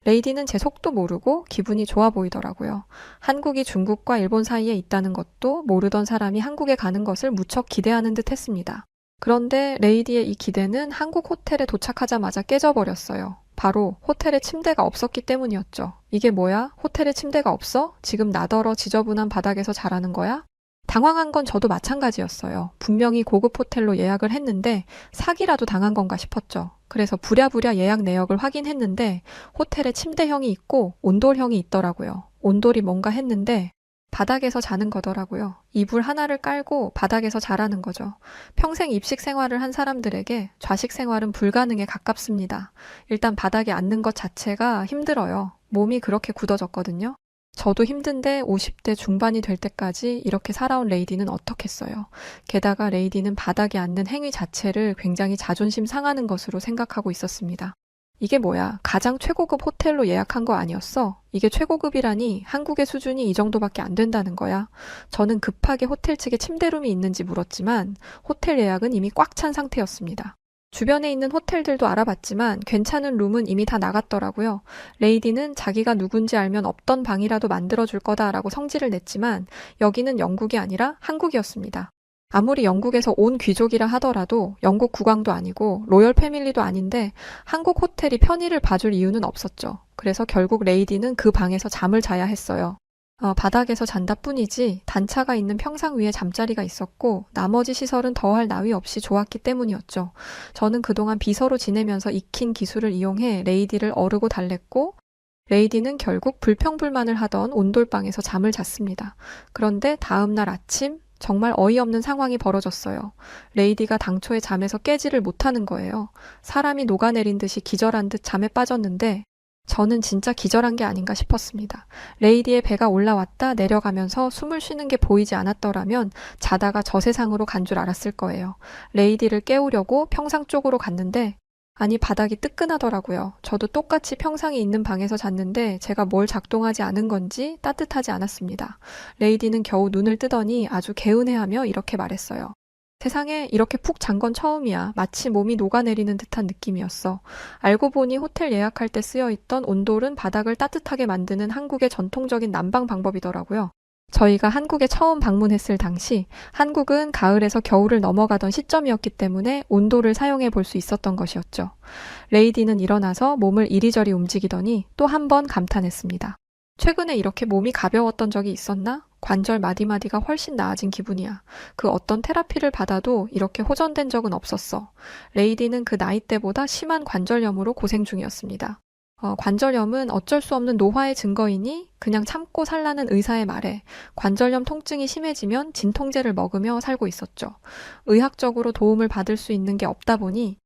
레이디는 제 속도 모르고 기분이 좋아 보이더라고요. 한국이 중국과 일본 사이에 있다는 것도 모르던 사람이 한국에 가는 것을 무척 기대하는 듯 했습니다. 그런데 레이디의 이 기대는 한국 호텔에 도착하자마자 깨져버렸어요. 바로 호텔에 침대가 없었기 때문이었죠. 이게 뭐야? 호텔에 침대가 없어? 지금 나더러 지저분한 바닥에서 자라는 거야? 당황한 건 저도 마찬가지였어요. 분명히 고급 호텔로 예약을 했는데 사기라도 당한 건가 싶었죠. 그래서 부랴부랴 예약 내역을 확인했는데 호텔에 침대형이 있고 온돌형이 있더라고요. 온돌이 뭔가 했는데 바닥에서 자는 거더라고요. 이불 하나를 깔고 바닥에서 자라는 거죠. 평생 입식 생활을 한 사람들에게 좌식 생활은 불가능에 가깝습니다. 일단 바닥에 앉는 것 자체가 힘들어요. 몸이 그렇게 굳어졌거든요. 저도 힘든데 50대 중반이 될 때까지 이렇게 살아온 레이디는 어떻겠어요. 게다가 레이디는 바닥에 앉는 행위 자체를 굉장히 자존심 상하는 것으로 생각하고 있었습니다. 이게 뭐야? 가장 최고급 호텔로 예약한 거 아니었어? 이게 최고급이라니 한국의 수준이 이 정도밖에 안 된다는 거야. 저는 급하게 호텔 측에 침대룸이 있는지 물었지만 호텔 예약은 이미 꽉 찬 상태였습니다. 주변에 있는 호텔들도 알아봤지만 괜찮은 룸은 이미 다 나갔더라고요. 레이디는 자기가 누군지 알면 없던 방이라도 만들어줄 거다라고 성질을 냈지만 여기는 영국이 아니라 한국이었습니다. 아무리 영국에서 온 귀족이라 하더라도 영국 국왕도 아니고 로열 패밀리도 아닌데 한국 호텔이 편의를 봐줄 이유는 없었죠. 그래서 결국 레이디는 그 방에서 잠을 자야 했어요. 바닥에서 잔다 뿐이지 단차가 있는 평상 위에 잠자리가 있었고 나머지 시설은 더할 나위 없이 좋았기 때문이었죠. 저는 그동안 비서로 지내면서 익힌 기술을 이용해 레이디를 어르고 달랬고 레이디는 결국 불평불만을 하던 온돌방에서 잠을 잤습니다. 그런데 다음날 아침 정말 어이없는 상황이 벌어졌어요. 레이디가 당초에 잠에서 깨지를 못하는 거예요. 사람이 녹아내린 듯이 기절한 듯 잠에 빠졌는데 저는 진짜 기절한 게 아닌가 싶었습니다. 레이디의 배가 올라왔다 내려가면서 숨을 쉬는 게 보이지 않았더라면 자다가 저 세상으로 간 줄 알았을 거예요. 레이디를 깨우려고 평상 쪽으로 갔는데 아니 바닥이 뜨끈하더라고요. 저도 똑같이 평상이 있는 방에서 잤는데 제가 뭘 작동하지 않은 건지 따뜻하지 않았습니다. 레이디는 겨우 눈을 뜨더니 아주 개운해하며 이렇게 말했어요. 세상에 이렇게 푹 잔 건 처음이야. 마치 몸이 녹아내리는 듯한 느낌이었어. 알고 보니 호텔 예약할 때 쓰여있던 온돌은 바닥을 따뜻하게 만드는 한국의 전통적인 난방 방법이더라고요. 저희가 한국에 처음 방문했을 당시 한국은 가을에서 겨울을 넘어가던 시점이었기 때문에 온돌을 사용해 볼 수 있었던 것이었죠. 레이디는 일어나서 몸을 이리저리 움직이더니 또 한 번 감탄했습니다. 최근에 이렇게 몸이 가벼웠던 적이 있었나? 관절 마디마디가 훨씬 나아진 기분이야. 그 어떤 테라피를 받아도 이렇게 호전된 적은 없었어. 레이디는 그 나이대보다 심한 관절염으로 고생 중이었습니다. 관절염은 어쩔 수 없는 노화의 증거이니 그냥 참고 살라는 의사의 말에 관절염 통증이 심해지면 진통제를 먹으며 살고 있었죠. 의학적으로 도움을 받을 수 있는 게 없다 보니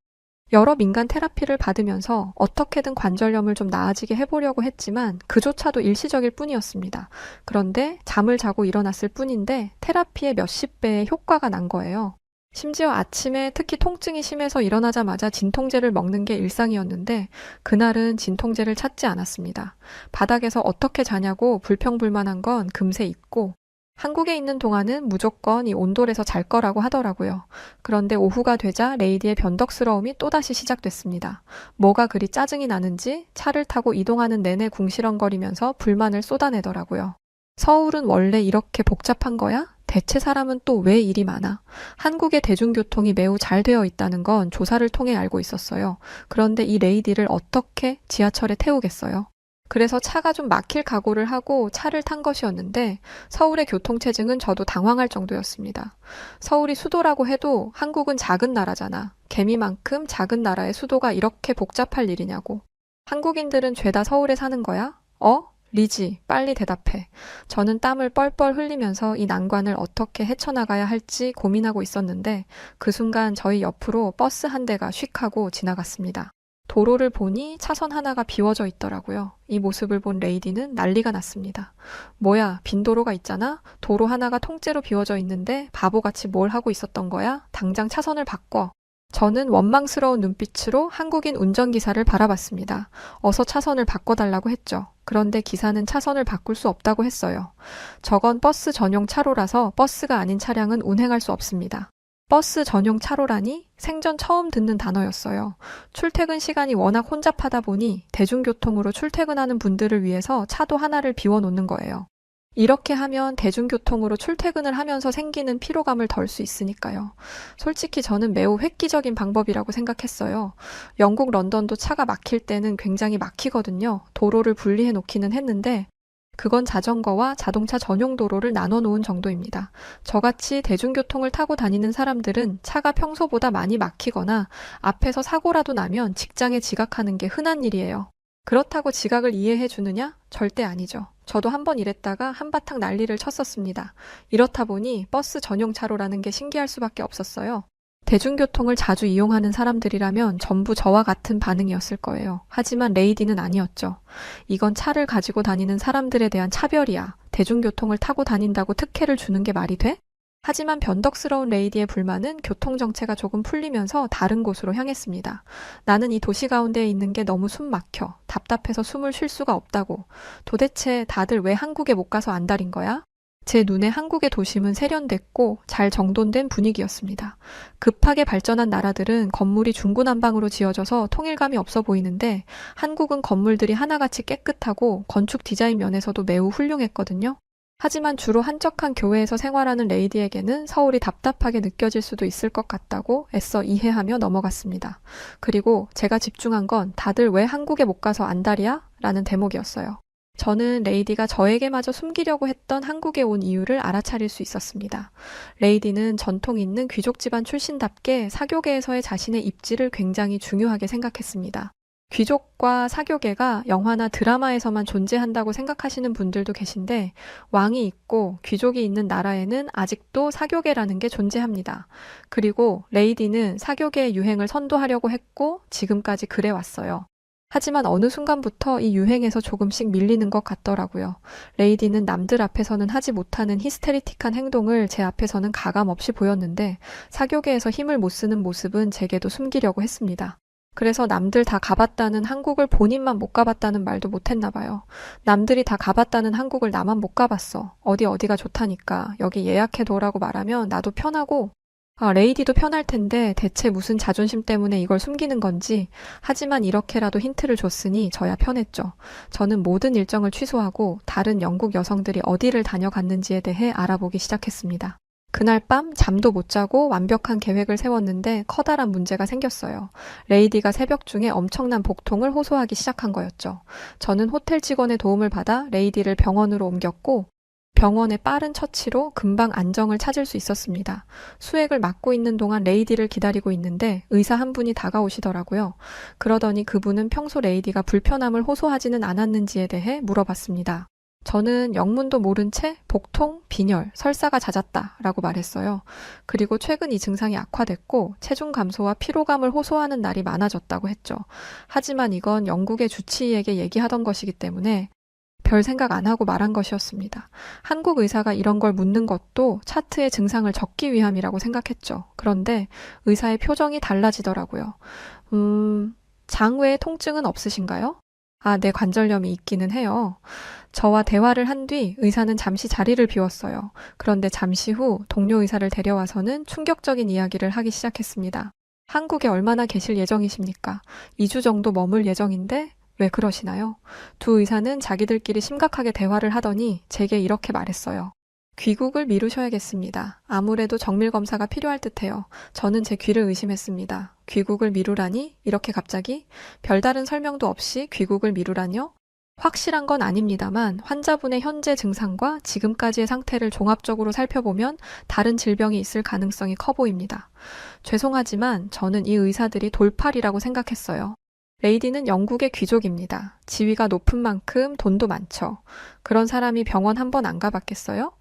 여러 민간 테라피를 받으면서 어떻게든 관절염을 좀 나아지게 해보려고 했지만 그조차도 일시적일 뿐이었습니다. 그런데 잠을 자고 일어났을 뿐인데 테라피의 몇십 배의 효과가 난 거예요. 심지어 아침에 특히 통증이 심해서 일어나자마자 진통제를 먹는 게 일상이었는데 그날은 진통제를 찾지 않았습니다. 바닥에서 어떻게 자냐고 불평불만한 건 금세 잊고 한국에 있는 동안은 무조건 이 온돌에서 잘 거라고 하더라고요. 그런데 오후가 되자 레이디의 변덕스러움이 또다시 시작됐습니다. 뭐가 그리 짜증이 나는지 차를 타고 이동하는 내내 궁시렁거리면서 불만을 쏟아내더라고요. 서울은 원래 이렇게 복잡한 거야? 대체 사람은 또 왜 일이 많아? 한국의 대중교통이 매우 잘 되어 있다는 건 조사를 통해 알고 있었어요. 그런데 이 레이디를 어떻게 지하철에 태우겠어요? 그래서 차가 좀 막힐 각오를 하고 차를 탄 것이었는데 서울의 교통체증은 저도 당황할 정도였습니다. 서울이 수도라고 해도 한국은 작은 나라잖아. 개미만큼 작은 나라의 수도가 이렇게 복잡할 일이냐고. 한국인들은 죄다 서울에 사는 거야? 리지, 빨리 대답해. 저는 땀을 뻘뻘 흘리면서 이 난관을 어떻게 헤쳐나가야 할지 고민하고 있었는데 그 순간 저희 옆으로 버스 한 대가 휙 하고 지나갔습니다. 도로를 보니 차선 하나가 비워져 있더라고요. 이 모습을 본 레이디는 난리가 났습니다. 뭐야, 빈 도로가 있잖아? 도로 하나가 통째로 비워져 있는데 바보같이 뭘 하고 있었던 거야? 당장 차선을 바꿔. 저는 원망스러운 눈빛으로 한국인 운전기사를 바라봤습니다. 어서 차선을 바꿔달라고 했죠. 그런데 기사는 차선을 바꿀 수 없다고 했어요. 저건 버스 전용 차로라서 버스가 아닌 차량은 운행할 수 없습니다. 버스 전용 차로라니 생전 처음 듣는 단어였어요. 출퇴근 시간이 워낙 혼잡하다 보니 대중교통으로 출퇴근하는 분들을 위해서 차도 하나를 비워놓는 거예요. 이렇게 하면 대중교통으로 출퇴근을 하면서 생기는 피로감을 덜 수 있으니까요. 솔직히 저는 매우 획기적인 방법이라고 생각했어요. 영국 런던도 차가 막힐 때는 굉장히 막히거든요. 도로를 분리해 놓기는 했는데 그건 자전거와 자동차 전용 도로를 나눠 놓은 정도입니다. 저같이 대중교통을 타고 다니는 사람들은 차가 평소보다 많이 막히거나 앞에서 사고라도 나면 직장에 지각하는 게 흔한 일이에요. 그렇다고 지각을 이해해 주느냐? 절대 아니죠. 저도 한번 이랬다가 한바탕 난리를 쳤었습니다. 이렇다 보니 버스 전용 차로라는 게 신기할 수밖에 없었어요. 대중교통을 자주 이용하는 사람들이라면 전부 저와 같은 반응이었을 거예요. 하지만 레이디는 아니었죠. 이건 차를 가지고 다니는 사람들에 대한 차별이야. 대중교통을 타고 다닌다고 특혜를 주는 게 말이 돼? 하지만 변덕스러운 레이디의 불만은 교통정체가 조금 풀리면서 다른 곳으로 향했습니다. 나는 이 도시 가운데에 있는 게 너무 숨 막혀. 답답해서 숨을 쉴 수가 없다고. 도대체 다들 왜 한국에 못 가서 안달인 거야? 제 눈에 한국의 도심은 세련됐고 잘 정돈된 분위기였습니다. 급하게 발전한 나라들은 건물이 중구난방으로 지어져서 통일감이 없어 보이는데 한국은 건물들이 하나같이 깨끗하고 건축 디자인 면에서도 매우 훌륭했거든요. 하지만 주로 한적한 교외에서 생활하는 레이디에게는 서울이 답답하게 느껴질 수도 있을 것 같다고 애써 이해하며 넘어갔습니다. 그리고 제가 집중한 건 다들 왜 한국에 못 가서 안달이야? 라는 대목이었어요. 저는 레이디가 저에게마저 숨기려고 했던 한국에 온 이유를 알아차릴 수 있었습니다. 레이디는 전통 있는 귀족 집안 출신답게 사교계에서의 자신의 입지를 굉장히 중요하게 생각했습니다. 귀족과 사교계가 영화나 드라마에서만 존재한다고 생각하시는 분들도 계신데 왕이 있고 귀족이 있는 나라에는 아직도 사교계라는 게 존재합니다. 그리고 레이디는 사교계의 유행을 선도하려고 했고 지금까지 그래왔어요. 하지만 어느 순간부터 이 유행에서 조금씩 밀리는 것 같더라고요. 레이디는 남들 앞에서는 하지 못하는 히스테리틱한 행동을 제 앞에서는 가감없이 보였는데 사교계에서 힘을 못 쓰는 모습은 제게도 숨기려고 했습니다. 그래서 남들 다 가봤다는 한국을 본인만 못 가봤다는 말도 못했나 봐요. 남들이 다 가봤다는 한국을 나만 못 가봤어. 어디가 좋다니까. 여기 예약해둬라고 말하면 나도 편하고 레이디도 편할 텐데 대체 무슨 자존심 때문에 이걸 숨기는 건지. 하지만 이렇게라도 힌트를 줬으니 저야 편했죠. 저는 모든 일정을 취소하고 다른 영국 여성들이 어디를 다녀갔는지에 대해 알아보기 시작했습니다. 그날 밤 잠도 못 자고 완벽한 계획을 세웠는데 커다란 문제가 생겼어요. 레이디가 새벽 중에 엄청난 복통을 호소하기 시작한 거였죠. 저는 호텔 직원의 도움을 받아 레이디를 병원으로 옮겼고 병원의 빠른 처치로 금방 안정을 찾을 수 있었습니다. 수액을 맞고 있는 동안 레이디를 기다리고 있는데 의사 한 분이 다가오시더라고요. 그러더니 그분은 평소 레이디가 불편함을 호소하지는 않았는지에 대해 물어봤습니다. 저는 영문도 모른 채 복통, 빈혈, 설사가 잦았다 라고 말했어요. 그리고 최근 이 증상이 악화됐고 체중 감소와 피로감을 호소하는 날이 많아졌다고 했죠. 하지만 이건 영국의 주치의에게 얘기하던 것이기 때문에 별 생각 안 하고 말한 것이었습니다. 한국 의사가 이런 걸 묻는 것도 차트에 증상을 적기 위함이라고 생각했죠. 그런데 의사의 표정이 달라지더라고요. 장 외에 통증은 없으신가요? 네, 관절염이 있기는 해요. 저와 대화를 한 뒤 의사는 잠시 자리를 비웠어요. 그런데 잠시 후 동료 의사를 데려와서는 충격적인 이야기를 하기 시작했습니다. 한국에 얼마나 계실 예정이십니까? 2주 정도 머물 예정인데 왜 그러시나요? 두 의사는 자기들끼리 심각하게 대화를 하더니 제게 이렇게 말했어요. 귀국을 미루셔야겠습니다. 아무래도 정밀검사가 필요할 듯해요. 저는 제 귀를 의심했습니다. 귀국을 미루라니? 이렇게 갑자기? 별다른 설명도 없이 귀국을 미루라뇨? 확실한 건 아닙니다만 환자분의 현재 증상과 지금까지의 상태를 종합적으로 살펴보면 다른 질병이 있을 가능성이 커 보입니다. 죄송하지만 저는 이 의사들이 돌팔이라고 생각했어요. 레이디는 영국의 귀족입니다. 지위가 높은 만큼 돈도 많죠. 그런 사람이 병원 한 번 안 가봤겠어요?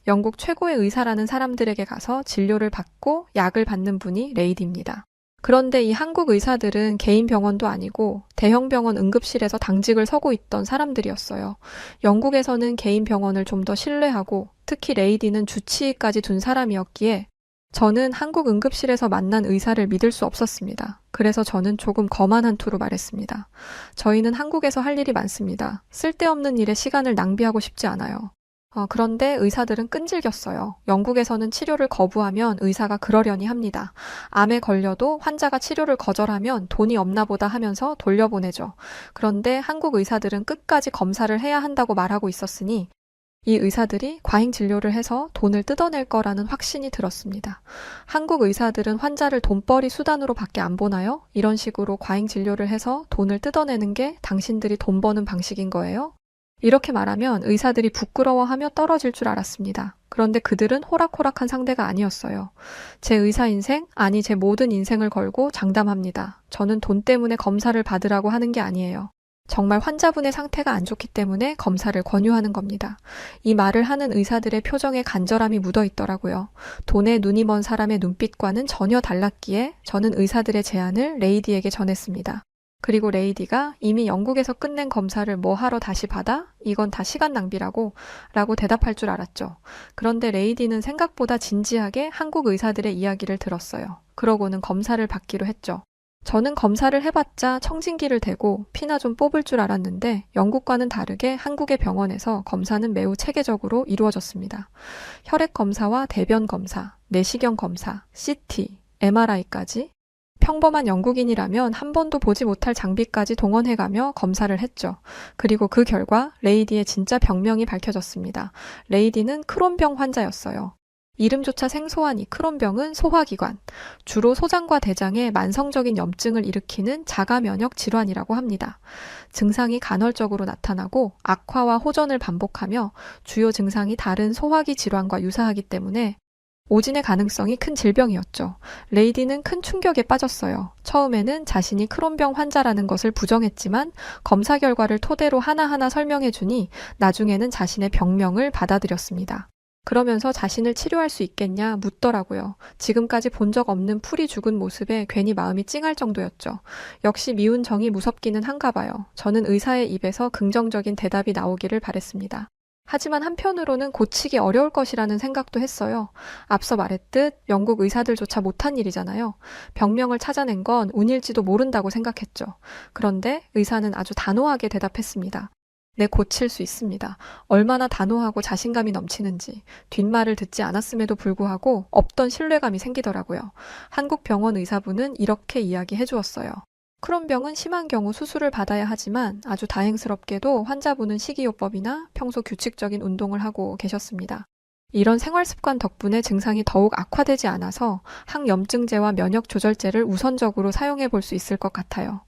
영국 최고의 의사라는 사람들에게 가서 진료를 받고 약을 받는 분이 레이디입니다. 그런데 이 한국 의사들은 개인 병원도 아니고 대형 병원 응급실에서 당직을 서고 있던 사람들이었어요. 영국에서는 개인 병원을 좀 더 신뢰하고 특히 레이디는 주치의까지 둔 사람이었기에 저는 한국 응급실에서 만난 의사를 믿을 수 없었습니다. 그래서 저는 조금 거만한 투로 말했습니다. 저희는 한국에서 할 일이 많습니다. 쓸데없는 일에 시간을 낭비하고 싶지 않아요. 그런데 의사들은 끈질겼어요. 영국에서는 치료를 거부하면 의사가 그러려니 합니다. 암에 걸려도 환자가 치료를 거절하면 돈이 없나 보다 하면서 돌려보내죠. 그런데 한국 의사들은 끝까지 검사를 해야 한다고 말하고 있었으니 이 의사들이 과잉 진료를 해서 돈을 뜯어낼 거라는 확신이 들었습니다. 한국 의사들은 환자를 돈벌이 수단으로 밖에 안 보나요? 이런 식으로 과잉 진료를 해서 돈을 뜯어내는 게 당신들이 돈 버는 방식인 거예요? 이렇게 말하면 의사들이 부끄러워하며 떨어질 줄 알았습니다. 그런데 그들은 호락호락한 상대가 아니었어요. 제 의사 인생, 아니 제 모든 인생을 걸고 장담합니다. 저는 돈 때문에 검사를 받으라고 하는 게 아니에요. 정말 환자분의 상태가 안 좋기 때문에 검사를 권유하는 겁니다. 이 말을 하는 의사들의 표정에 간절함이 묻어 있더라고요. 돈에 눈이 먼 사람의 눈빛과는 전혀 달랐기에 저는 의사들의 제안을 레이디에게 전했습니다. 그리고 레이디가 이미 영국에서 끝낸 검사를 뭐 하러 다시 받아? 이건 다 시간 낭비라고 라고 대답할 줄 알았죠. 그런데 레이디는 생각보다 진지하게 한국 의사들의 이야기를 들었어요. 그러고는 검사를 받기로 했죠. 저는 검사를 해봤자 청진기를 대고 피나 좀 뽑을 줄 알았는데 영국과는 다르게 한국의 병원에서 검사는 매우 체계적으로 이루어졌습니다. 혈액 검사와 대변 검사, 내시경 검사, CT, MRI까지 평범한 영국인이라면 한 번도 보지 못할 장비까지 동원해가며 검사를 했죠. 그리고 그 결과 레이디의 진짜 병명이 밝혀졌습니다. 레이디는 크론병 환자였어요. 이름조차 생소한 이 크론병은 소화기관, 주로 소장과 대장에 만성적인 염증을 일으키는 자가면역 질환이라고 합니다. 증상이 간헐적으로 나타나고 악화와 호전을 반복하며 주요 증상이 다른 소화기 질환과 유사하기 때문에 오진의 가능성이 큰 질병이었죠. 레이디는 큰 충격에 빠졌어요. 처음에는 자신이 크론병 환자라는 것을 부정했지만 검사 결과를 토대로 하나하나 설명해주니 나중에는 자신의 병명을 받아들였습니다. 그러면서 자신을 치료할 수 있겠냐 묻더라고요. 지금까지 본 적 없는 풀이 죽은 모습에 괜히 마음이 찡할 정도였죠. 역시 미운 정이 무섭기는 한가 봐요. 저는 의사의 입에서 긍정적인 대답이 나오기를 바랬습니다. 하지만 한편으로는 고치기 어려울 것이라는 생각도 했어요. 앞서 말했듯 영국 의사들조차 못한 일이잖아요. 병명을 찾아낸 건 운일지도 모른다고 생각했죠. 그런데 의사는 아주 단호하게 대답했습니다. 네, 고칠 수 있습니다. 얼마나 단호하고 자신감이 넘치는지 뒷말을 듣지 않았음에도 불구하고 없던 신뢰감이 생기더라고요. 한국 병원 의사분은 이렇게 이야기해 주었어요. 크론병은 심한 경우 수술을 받아야 하지만 아주 다행스럽게도 환자분은 식이요법이나 평소 규칙적인 운동을 하고 계셨습니다. 이런 생활습관 덕분에 증상이 더욱 악화되지 않아서 항염증제와 면역조절제를 우선적으로 사용해 볼 수 있을 것 같아요.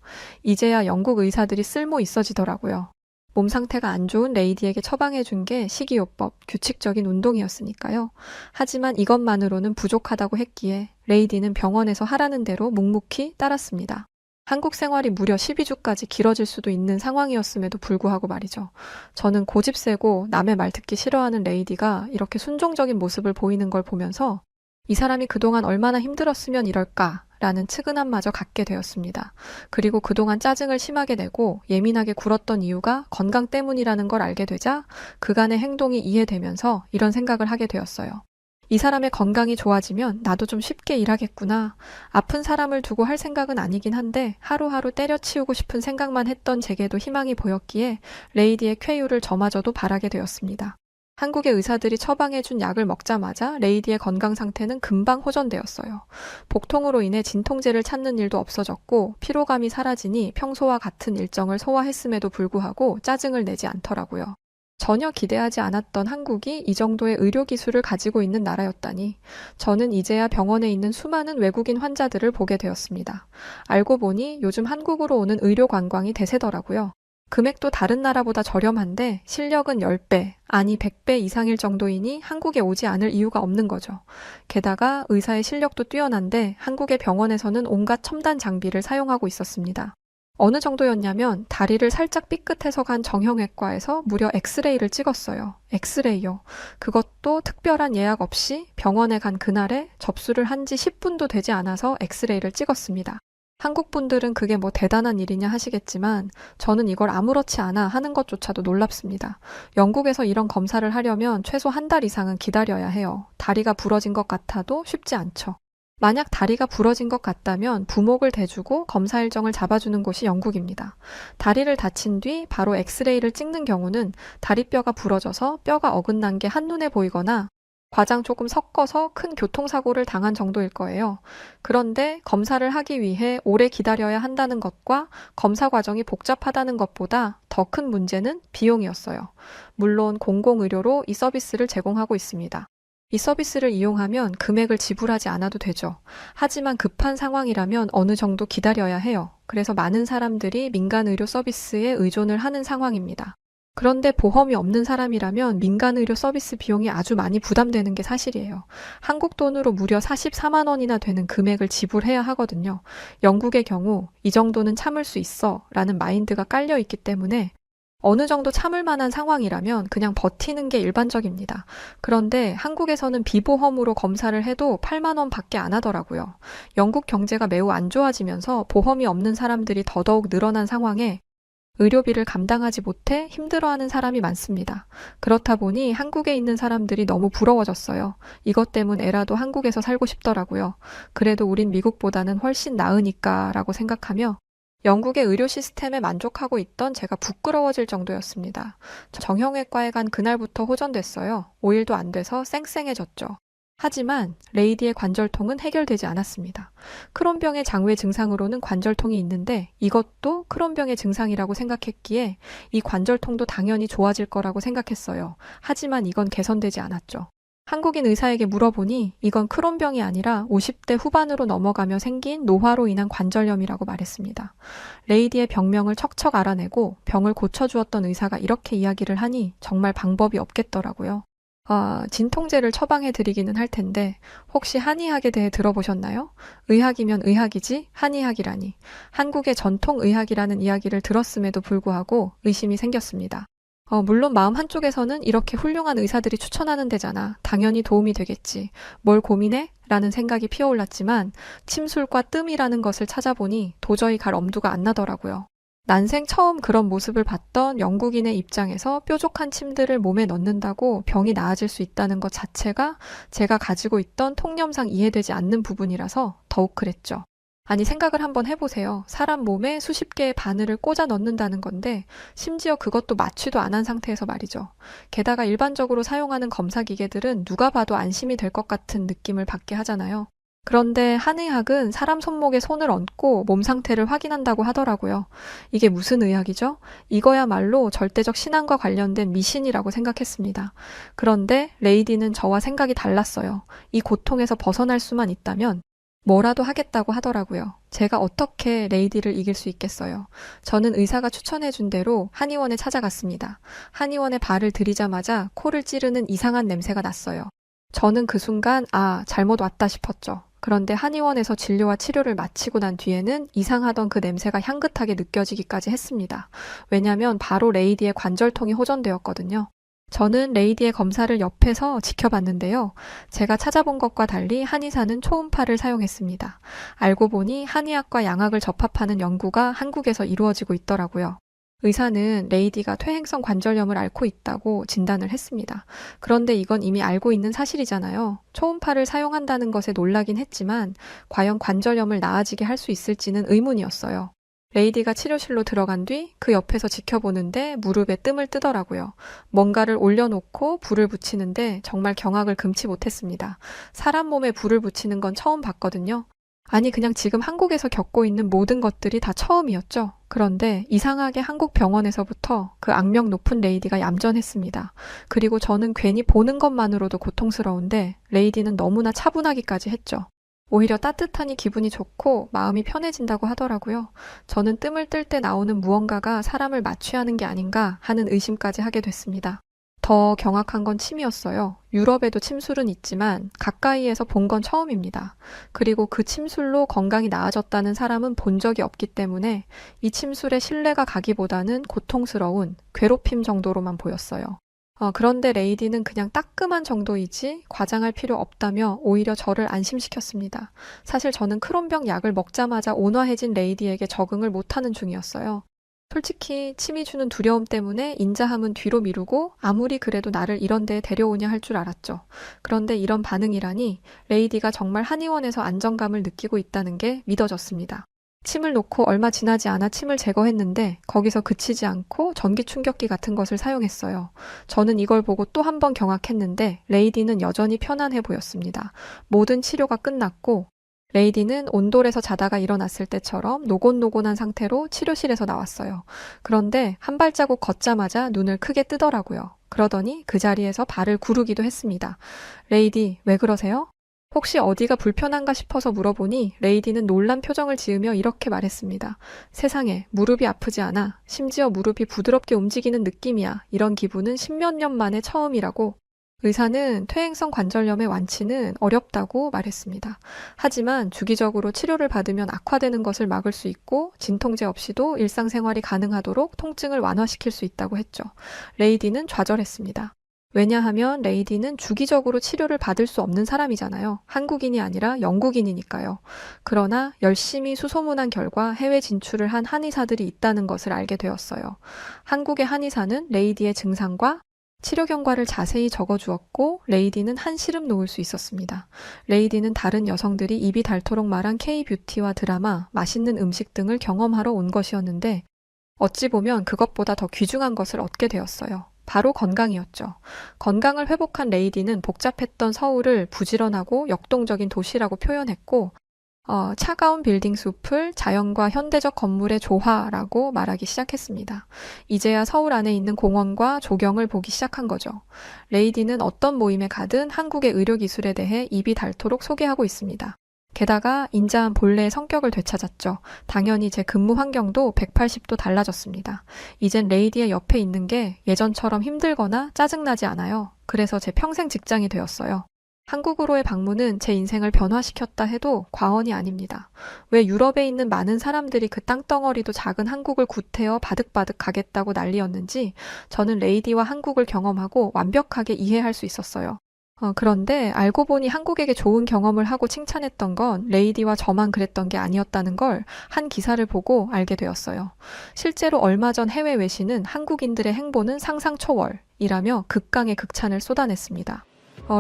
이제야 영국 의사들이 쓸모 있어지더라고요. 몸 상태가 안 좋은 레이디에게 처방해 준 게 식이요법, 규칙적인 운동이었으니까요. 하지만 이것만으로는 부족하다고 했기에 레이디는 병원에서 하라는 대로 묵묵히 따랐습니다. 한국 생활이 무려 12주까지 길어질 수도 있는 상황이었음에도 불구하고 말이죠. 저는 고집 세고 남의 말 듣기 싫어하는 레이디가 이렇게 순종적인 모습을 보이는 걸 보면서 이 사람이 그동안 얼마나 힘들었으면 이럴까 라는 측은함마저 갖게 되었습니다. 그리고 그동안 짜증을 심하게 내고 예민하게 굴었던 이유가 건강 때문이라는 걸 알게 되자 그간의 행동이 이해되면서 이런 생각을 하게 되었어요. 이 사람의 건강이 좋아지면 나도 좀 쉽게 일하겠구나. 아픈 사람을 두고 할 생각은 아니긴 한데 하루하루 때려치우고 싶은 생각만 했던 제게도 희망이 보였기에 레이디의 쾌유를 저마저도 바라게 되었습니다. 한국의 의사들이 처방해준 약을 먹자마자 레이디의 건강 상태는 금방 호전되었어요. 복통으로 인해 진통제를 찾는 일도 없어졌고 피로감이 사라지니 평소와 같은 일정을 소화했음에도 불구하고 짜증을 내지 않더라고요. 전혀 기대하지 않았던 한국이 이 정도의 의료기술을 가지고 있는 나라였다니 저는 이제야 병원에 있는 수많은 외국인 환자들을 보게 되었습니다. 알고 보니 요즘 한국으로 오는 의료 관광이 대세더라고요. 금액도 다른 나라보다 저렴한데 실력은 10배, 아니 100배 이상일 정도이니 한국에 오지 않을 이유가 없는 거죠. 게다가 의사의 실력도 뛰어난데 한국의 병원에서는 온갖 첨단 장비를 사용하고 있었습니다. 어느 정도였냐면 다리를 살짝 삐끗해서 간 정형외과에서 무려 엑스레이를 찍었어요. 엑스레이요. 그것도 특별한 예약 없이 병원에 간 그날에 접수를 한 지 10분도 되지 않아서 엑스레이를 찍었습니다. 한국 분들은 그게 뭐 대단한 일이냐 하시겠지만 저는 이걸 아무렇지 않아 하는 것조차도 놀랍습니다. 영국에서 이런 검사를 하려면 최소 한 달 이상은 기다려야 해요. 다리가 부러진 것 같아도 쉽지 않죠. 만약 다리가 부러진 것 같다면 부목을 대주고 검사 일정을 잡아주는 곳이 영국입니다. 다리를 다친 뒤 바로 엑스레이를 찍는 경우는 다리뼈가 부러져서 뼈가 어긋난 게 한눈에 보이거나 과장 조금 섞어서 큰 교통사고를 당한 정도일 거예요. 그런데 검사를 하기 위해 오래 기다려야 한다는 것과 검사 과정이 복잡하다는 것보다 더 큰 문제는 비용이었어요. 물론 공공의료로 이 서비스를 제공하고 있습니다. 이 서비스를 이용하면 금액을 지불하지 않아도 되죠. 하지만 급한 상황이라면 어느 정도 기다려야 해요. 그래서 많은 사람들이 민간 의료 서비스에 의존을 하는 상황입니다. 그런데 보험이 없는 사람이라면 민간 의료 서비스 비용이 아주 많이 부담되는 게 사실이에요. 한국 돈으로 무려 44만 원이나 되는 금액을 지불해야 하거든요. 영국의 경우 이 정도는 참을 수 있어 라는 마인드가 깔려 있기 때문에 어느 정도 참을 만한 상황이라면 그냥 버티는 게 일반적입니다. 그런데 한국에서는 비보험으로 검사를 해도 8만 원 밖에 안 하더라고요. 영국 경제가 매우 안 좋아지면서 보험이 없는 사람들이 더더욱 늘어난 상황에 의료비를 감당하지 못해 힘들어하는 사람이 많습니다. 그렇다 보니 한국에 있는 사람들이 너무 부러워졌어요. 이것 때문에라도 한국에서 살고 싶더라고요. 그래도 우린 미국보다는 훨씬 나으니까 라고 생각하며 영국의 의료 시스템에 만족하고 있던 제가 부끄러워질 정도였습니다. 정형외과에 간 그날부터 호전됐어요. 5일도 안 돼서 쌩쌩해졌죠. 하지만 레이디의 관절통은 해결되지 않았습니다. 크론병의 장외 증상으로는 관절통이 있는데 이것도 크론병의 증상이라고 생각했기에 이 관절통도 당연히 좋아질 거라고 생각했어요. 하지만 이건 개선되지 않았죠. 한국인 의사에게 물어보니 이건 크론병이 아니라 50대 후반으로 넘어가며 생긴 노화로 인한 관절염이라고 말했습니다. 레이디의 병명을 척척 알아내고 병을 고쳐주었던 의사가 이렇게 이야기를 하니 정말 방법이 없겠더라고요. 진통제를 처방해드리기는 할 텐데 혹시 한의학에 대해 들어보셨나요? 의학이면 의학이지 한의학이라니. 한국의 전통의학이라는 이야기를 들었음에도 불구하고 의심이 생겼습니다. 물론 마음 한쪽에서는 이렇게 훌륭한 의사들이 추천하는 데잖아. 당연히 도움이 되겠지. 뭘 고민해? 라는 생각이 피어올랐지만 침술과 뜸이라는 것을 찾아보니 도저히 갈 엄두가 안 나더라고요. 난생 처음 그런 모습을 봤던 영국인의 입장에서 뾰족한 침들을 몸에 넣는다고 병이 나아질 수 있다는 것 자체가 제가 가지고 있던 통념상 이해되지 않는 부분이라서 더욱 그랬죠. 아니 생각을 한번 해보세요. 사람 몸에 수십 개의 바늘을 꽂아 넣는다는 건데 심지어 그것도 마취도 안 한 상태에서 말이죠. 게다가 일반적으로 사용하는 검사 기계들은 누가 봐도 안심이 될 것 같은 느낌을 받게 하잖아요. 그런데 한의학은 사람 손목에 손을 얹고 몸 상태를 확인한다고 하더라고요. 이게 무슨 의학이죠? 이거야말로 절대적 신앙과 관련된 미신이라고 생각했습니다. 그런데 레이디는 저와 생각이 달랐어요. 이 고통에서 벗어날 수만 있다면 뭐라도 하겠다고 하더라고요. 제가 어떻게 레이디를 이길 수 있겠어요. 저는 의사가 추천해준 대로 한의원에 찾아갔습니다. 한의원에 발을 들이자마자 코를 찌르는 이상한 냄새가 났어요. 저는 그 순간 잘못 왔다 싶었죠. 그런데 한의원에서 진료와 치료를 마치고 난 뒤에는 이상하던 그 냄새가 향긋하게 느껴지기까지 했습니다. 왜냐면 바로 레이디의 관절통이 호전되었거든요. 저는 레이디의 검사를 옆에서 지켜봤는데요. 제가 찾아본 것과 달리 한의사는 초음파를 사용했습니다. 알고 보니 한의학과 양학을 접합하는 연구가 한국에서 이루어지고 있더라고요. 의사는 레이디가 퇴행성 관절염을 앓고 있다고 진단을 했습니다. 그런데 이건 이미 알고 있는 사실이잖아요. 초음파를 사용한다는 것에 놀라긴 했지만 과연 관절염을 나아지게 할 수 있을지는 의문이었어요. 레이디가 치료실로 들어간 뒤 그 옆에서 지켜보는데 무릎에 뜸을 뜨더라고요. 뭔가를 올려놓고 불을 붙이는데 정말 경악을 금치 못했습니다. 사람 몸에 불을 붙이는 건 처음 봤거든요. 아니 그냥 지금 한국에서 겪고 있는 모든 것들이 다 처음이었죠. 그런데 이상하게 한국 병원에서부터 그 악명 높은 레이디가 얌전했습니다. 그리고 저는 괜히 보는 것만으로도 고통스러운데 레이디는 너무나 차분하기까지 했죠. 오히려 따뜻하니 기분이 좋고 마음이 편해진다고 하더라고요. 저는 뜸을 뜰 때 나오는 무언가가 사람을 마취하는 게 아닌가 하는 의심까지 하게 됐습니다. 더 경악한 건 침이었어요. 유럽에도 침술은 있지만 가까이에서 본 건 처음입니다. 그리고 그 침술로 건강이 나아졌다는 사람은 본 적이 없기 때문에 이 침술에 신뢰가 가기보다는 고통스러운 괴롭힘 정도로만 보였어요. 그런데 레이디는 그냥 따끔한 정도이지 과장할 필요 없다며 오히려 저를 안심시켰습니다. 사실 저는 크론병 약을 먹자마자 온화해진 레이디에게 적응을 못하는 중이었어요. 솔직히 침이 주는 두려움 때문에 인자함은 뒤로 미루고 아무리 그래도 나를 이런 데에 데려오냐 할 줄 알았죠. 그런데 이런 반응이라니 레이디가 정말 한의원에서 안정감을 느끼고 있다는 게 믿어졌습니다. 침을 놓고 얼마 지나지 않아 침을 제거했는데 거기서 그치지 않고 전기 충격기 같은 것을 사용했어요. 저는 이걸 보고 또 한 번 경악했는데 레이디는 여전히 편안해 보였습니다. 모든 치료가 끝났고 레이디는 온돌에서 자다가 일어났을 때처럼 노곤노곤한 상태로 치료실에서 나왔어요. 그런데 한 발자국 걷자마자 눈을 크게 뜨더라고요. 그러더니 그 자리에서 발을 구르기도 했습니다. 레이디, 왜 그러세요? 혹시 어디가 불편한가 싶어서 물어보니 레이디는 놀란 표정을 지으며 이렇게 말했습니다. 세상에, 무릎이 아프지 않아. 심지어 무릎이 부드럽게 움직이는 느낌이야. 이런 기분은 십몇 년 만에 처음이라고. 의사는 퇴행성 관절염의 완치는 어렵다고 말했습니다. 하지만 주기적으로 치료를 받으면 악화되는 것을 막을 수 있고 진통제 없이도 일상생활이 가능하도록 통증을 완화시킬 수 있다고 했죠. 레이디는 좌절했습니다. 왜냐하면 레이디는 주기적으로 치료를 받을 수 없는 사람이잖아요. 한국인이 아니라 영국인이니까요. 그러나 열심히 수소문한 결과 해외 진출을 한 한의사들이 있다는 것을 알게 되었어요. 한국의 한의사는 레이디의 증상과 치료 경과를 자세히 적어주었고 레이디는 한시름 놓을 수 있었습니다. 레이디는 다른 여성들이 입이 닳도록 말한 K-뷰티와 드라마, 맛있는 음식 등을 경험하러 온 것이었는데 어찌 보면 그것보다 더 귀중한 것을 얻게 되었어요. 바로 건강이었죠. 건강을 회복한 레이디는 복잡했던 서울을 부지런하고 역동적인 도시라고 표현했고 차가운 빌딩 숲을 자연과 현대적 건물의 조화라고 말하기 시작했습니다. 이제야 서울 안에 있는 공원과 조경을 보기 시작한 거죠. 레이디는 어떤 모임에 가든 한국의 의료기술에 대해 입이 닳도록 소개하고 있습니다. 게다가 인자한 본래의 성격을 되찾았죠. 당연히 제 근무 환경도 180도 달라졌습니다. 이젠 레이디의 옆에 있는 게 예전처럼 힘들거나 짜증나지 않아요. 그래서 제 평생 직장이 되었어요. 한국으로의 방문은 제 인생을 변화시켰다 해도 과언이 아닙니다. 왜 유럽에 있는 많은 사람들이 그 땅덩어리도 작은 한국을 구태여 바득바득 가겠다고 난리였는지 저는 레이디와 한국을 경험하고 완벽하게 이해할 수 있었어요. 그런데 알고 보니 한국에게 좋은 경험을 하고 칭찬했던 건 레이디와 저만 그랬던 게 아니었다는 걸 한 기사를 보고 알게 되었어요. 실제로 얼마 전 해외 외신은 한국인들의 행보는 상상 초월이라며 극강의 극찬을 쏟아냈습니다.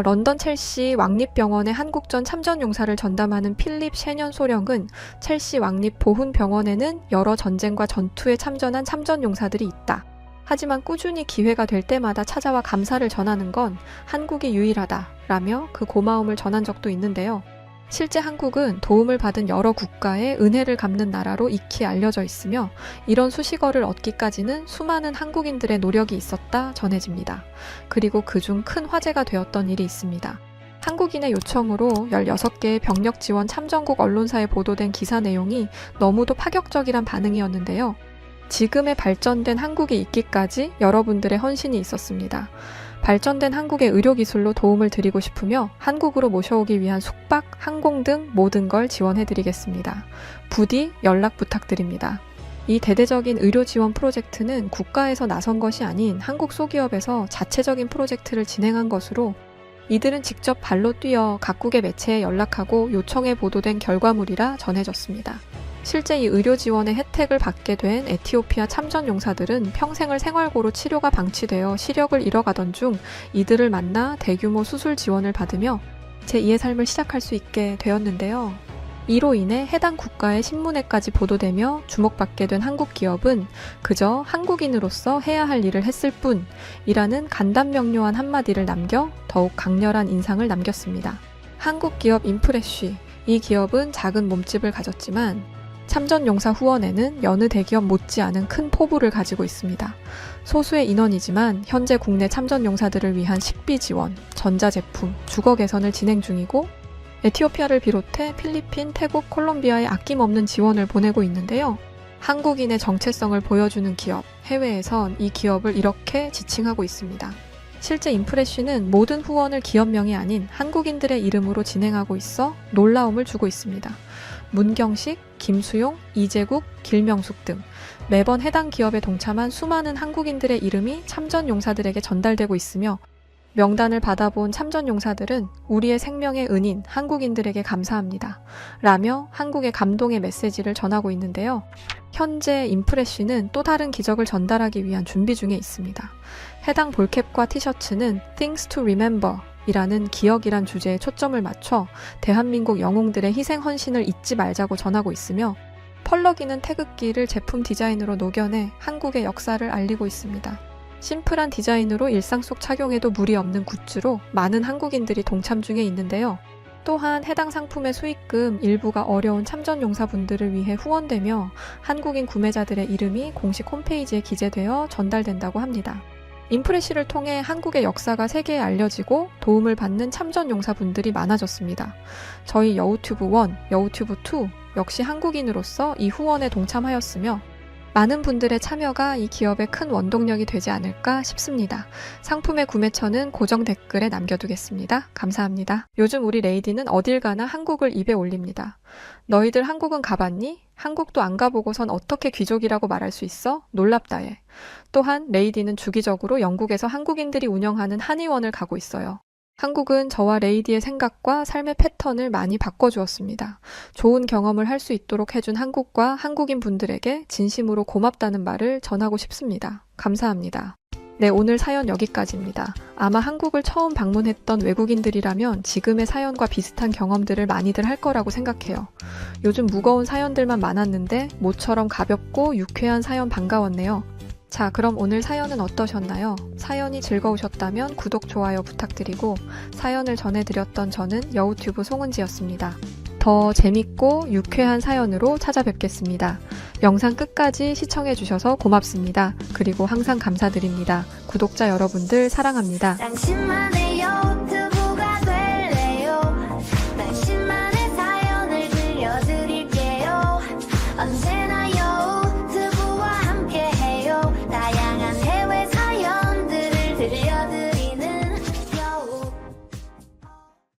런던 첼시 왕립병원의 한국전 참전용사를 전담하는 필립 셰년 소령은 첼시 왕립보훈병원에는 여러 전쟁과 전투에 참전한 참전용사들이 있다. 하지만 꾸준히 기회가 될 때마다 찾아와 감사를 전하는 건 한국이 유일하다라며 그 고마움을 전한 적도 있는데요. 실제 한국은 도움을 받은 여러 국가의 은혜를 갚는 나라로 익히 알려져 있으며 이런 수식어를 얻기까지는 수많은 한국인들의 노력이 있었다 전해집니다. 그리고 그중 큰 화제가 되었던 일이 있습니다. 한국인의 요청으로 16개의 병력 지원 참전국 언론사에 보도된 기사 내용이 너무도 파격적이란 반응이었는데요. 지금의 발전된 한국이 있기까지 여러분들의 헌신이 있었습니다. 발전된 한국의 의료기술로 도움을 드리고 싶으며 한국으로 모셔오기 위한 숙박, 항공 등 모든 걸 지원해드리겠습니다. 부디 연락 부탁드립니다. 이 대대적인 의료 지원 프로젝트는 국가에서 나선 것이 아닌 한국 소기업에서 자체적인 프로젝트를 진행한 것으로 이들은 직접 발로 뛰어 각국의 매체에 연락하고 요청에 보도된 결과물이라 전해졌습니다. 실제 이 의료 지원의 혜택을 받게 된 에티오피아 참전 용사들은 평생을 생활고로 치료가 방치되어 시력을 잃어가던 중 이들을 만나 대규모 수술 지원을 받으며 제2의 삶을 시작할 수 있게 되었는데요. 이로 인해 해당 국가의 신문에까지 보도되며 주목받게 된 한국 기업은 그저 한국인으로서 해야 할 일을 했을 뿐이라는 간단명료한 한마디를 남겨 더욱 강렬한 인상을 남겼습니다. 한국 기업 인프레쉬, 이 기업은 작은 몸집을 가졌지만 참전용사 후원에는 여느 대기업 못지않은 큰 포부를 가지고 있습니다. 소수의 인원이지만 현재 국내 참전용사들을 위한 식비 지원, 전자제품, 주거 개선을 진행 중이고 에티오피아를 비롯해 필리핀, 태국, 콜롬비아에 아낌없는 지원을 보내고 있는데요. 한국인의 정체성을 보여주는 기업, 해외에선 이 기업을 이렇게 지칭하고 있습니다. 실제 인프레쉬는 모든 후원을 기업명이 아닌 한국인들의 이름으로 진행하고 있어 놀라움을 주고 있습니다. 문경식, 김수용, 이재국, 길명숙 등 매번 해당 기업에 동참한 수많은 한국인들의 이름이 참전용사들에게 전달되고 있으며 명단을 받아본 참전용사들은 우리의 생명의 은인 한국인들에게 감사합니다. 라며 한국의 감동의 메시지를 전하고 있는데요. 현재 인프레쉬는 또 다른 기적을 전달하기 위한 준비 중에 있습니다. 해당 볼캡과 티셔츠는 Things to Remember 이라는 기억이란 주제에 초점을 맞춰 대한민국 영웅들의 희생 헌신을 잊지 말자고 전하고 있으며 펄럭이는 태극기를 제품 디자인으로 녹여내 한국의 역사를 알리고 있습니다. 심플한 디자인으로 일상 속 착용해도 무리 없는 굿즈로 많은 한국인들이 동참 중에 있는데요. 또한 해당 상품의 수익금 일부가 어려운 참전용사분들을 위해 후원되며 한국인 구매자들의 이름이 공식 홈페이지에 기재되어 전달된다고 합니다. 인프레시를 통해 한국의 역사가 세계에 알려지고 도움을 받는 참전용사분들이 많아졌습니다. 저희 여우튜브 1, 여우튜브 2 역시 한국인으로서 이 후원에 동참하였으며 많은 분들의 참여가 이 기업의 큰 원동력이 되지 않을까 싶습니다. 상품의 구매처는 고정 댓글에 남겨두겠습니다. 감사합니다. 요즘 우리 레이디는 어딜 가나 한국을 입에 올립니다. 너희들 한국은 가봤니? 한국도 안 가보고선 어떻게 귀족이라고 말할 수 있어? 놀랍다 해. 또한 레이디는 주기적으로 영국에서 한국인들이 운영하는 한의원을 가고 있어요. 한국은 저와 레이디의 생각과 삶의 패턴을 많이 바꿔주었습니다. 좋은 경험을 할 수 있도록 해준 한국과 한국인 분들에게 진심으로 고맙다는 말을 전하고 싶습니다. 감사합니다. 네, 오늘 사연 여기까지입니다. 아마 한국을 처음 방문했던 외국인들이라면 지금의 사연과 비슷한 경험들을 많이들 할 거라고 생각해요. 요즘 무거운 사연들만 많았는데 모처럼 가볍고 유쾌한 사연 반가웠네요. 자, 그럼 오늘 사연은 어떠셨나요? 사연이 즐거우셨다면 구독, 좋아요 부탁드리고 사연을 전해드렸던 저는 여우튜브 송은지였습니다. 더 재밌고 유쾌한 사연으로 찾아뵙겠습니다. 영상 끝까지 시청해주셔서 고맙습니다. 그리고 항상 감사드립니다. 구독자 여러분들 사랑합니다. 당신만의 여우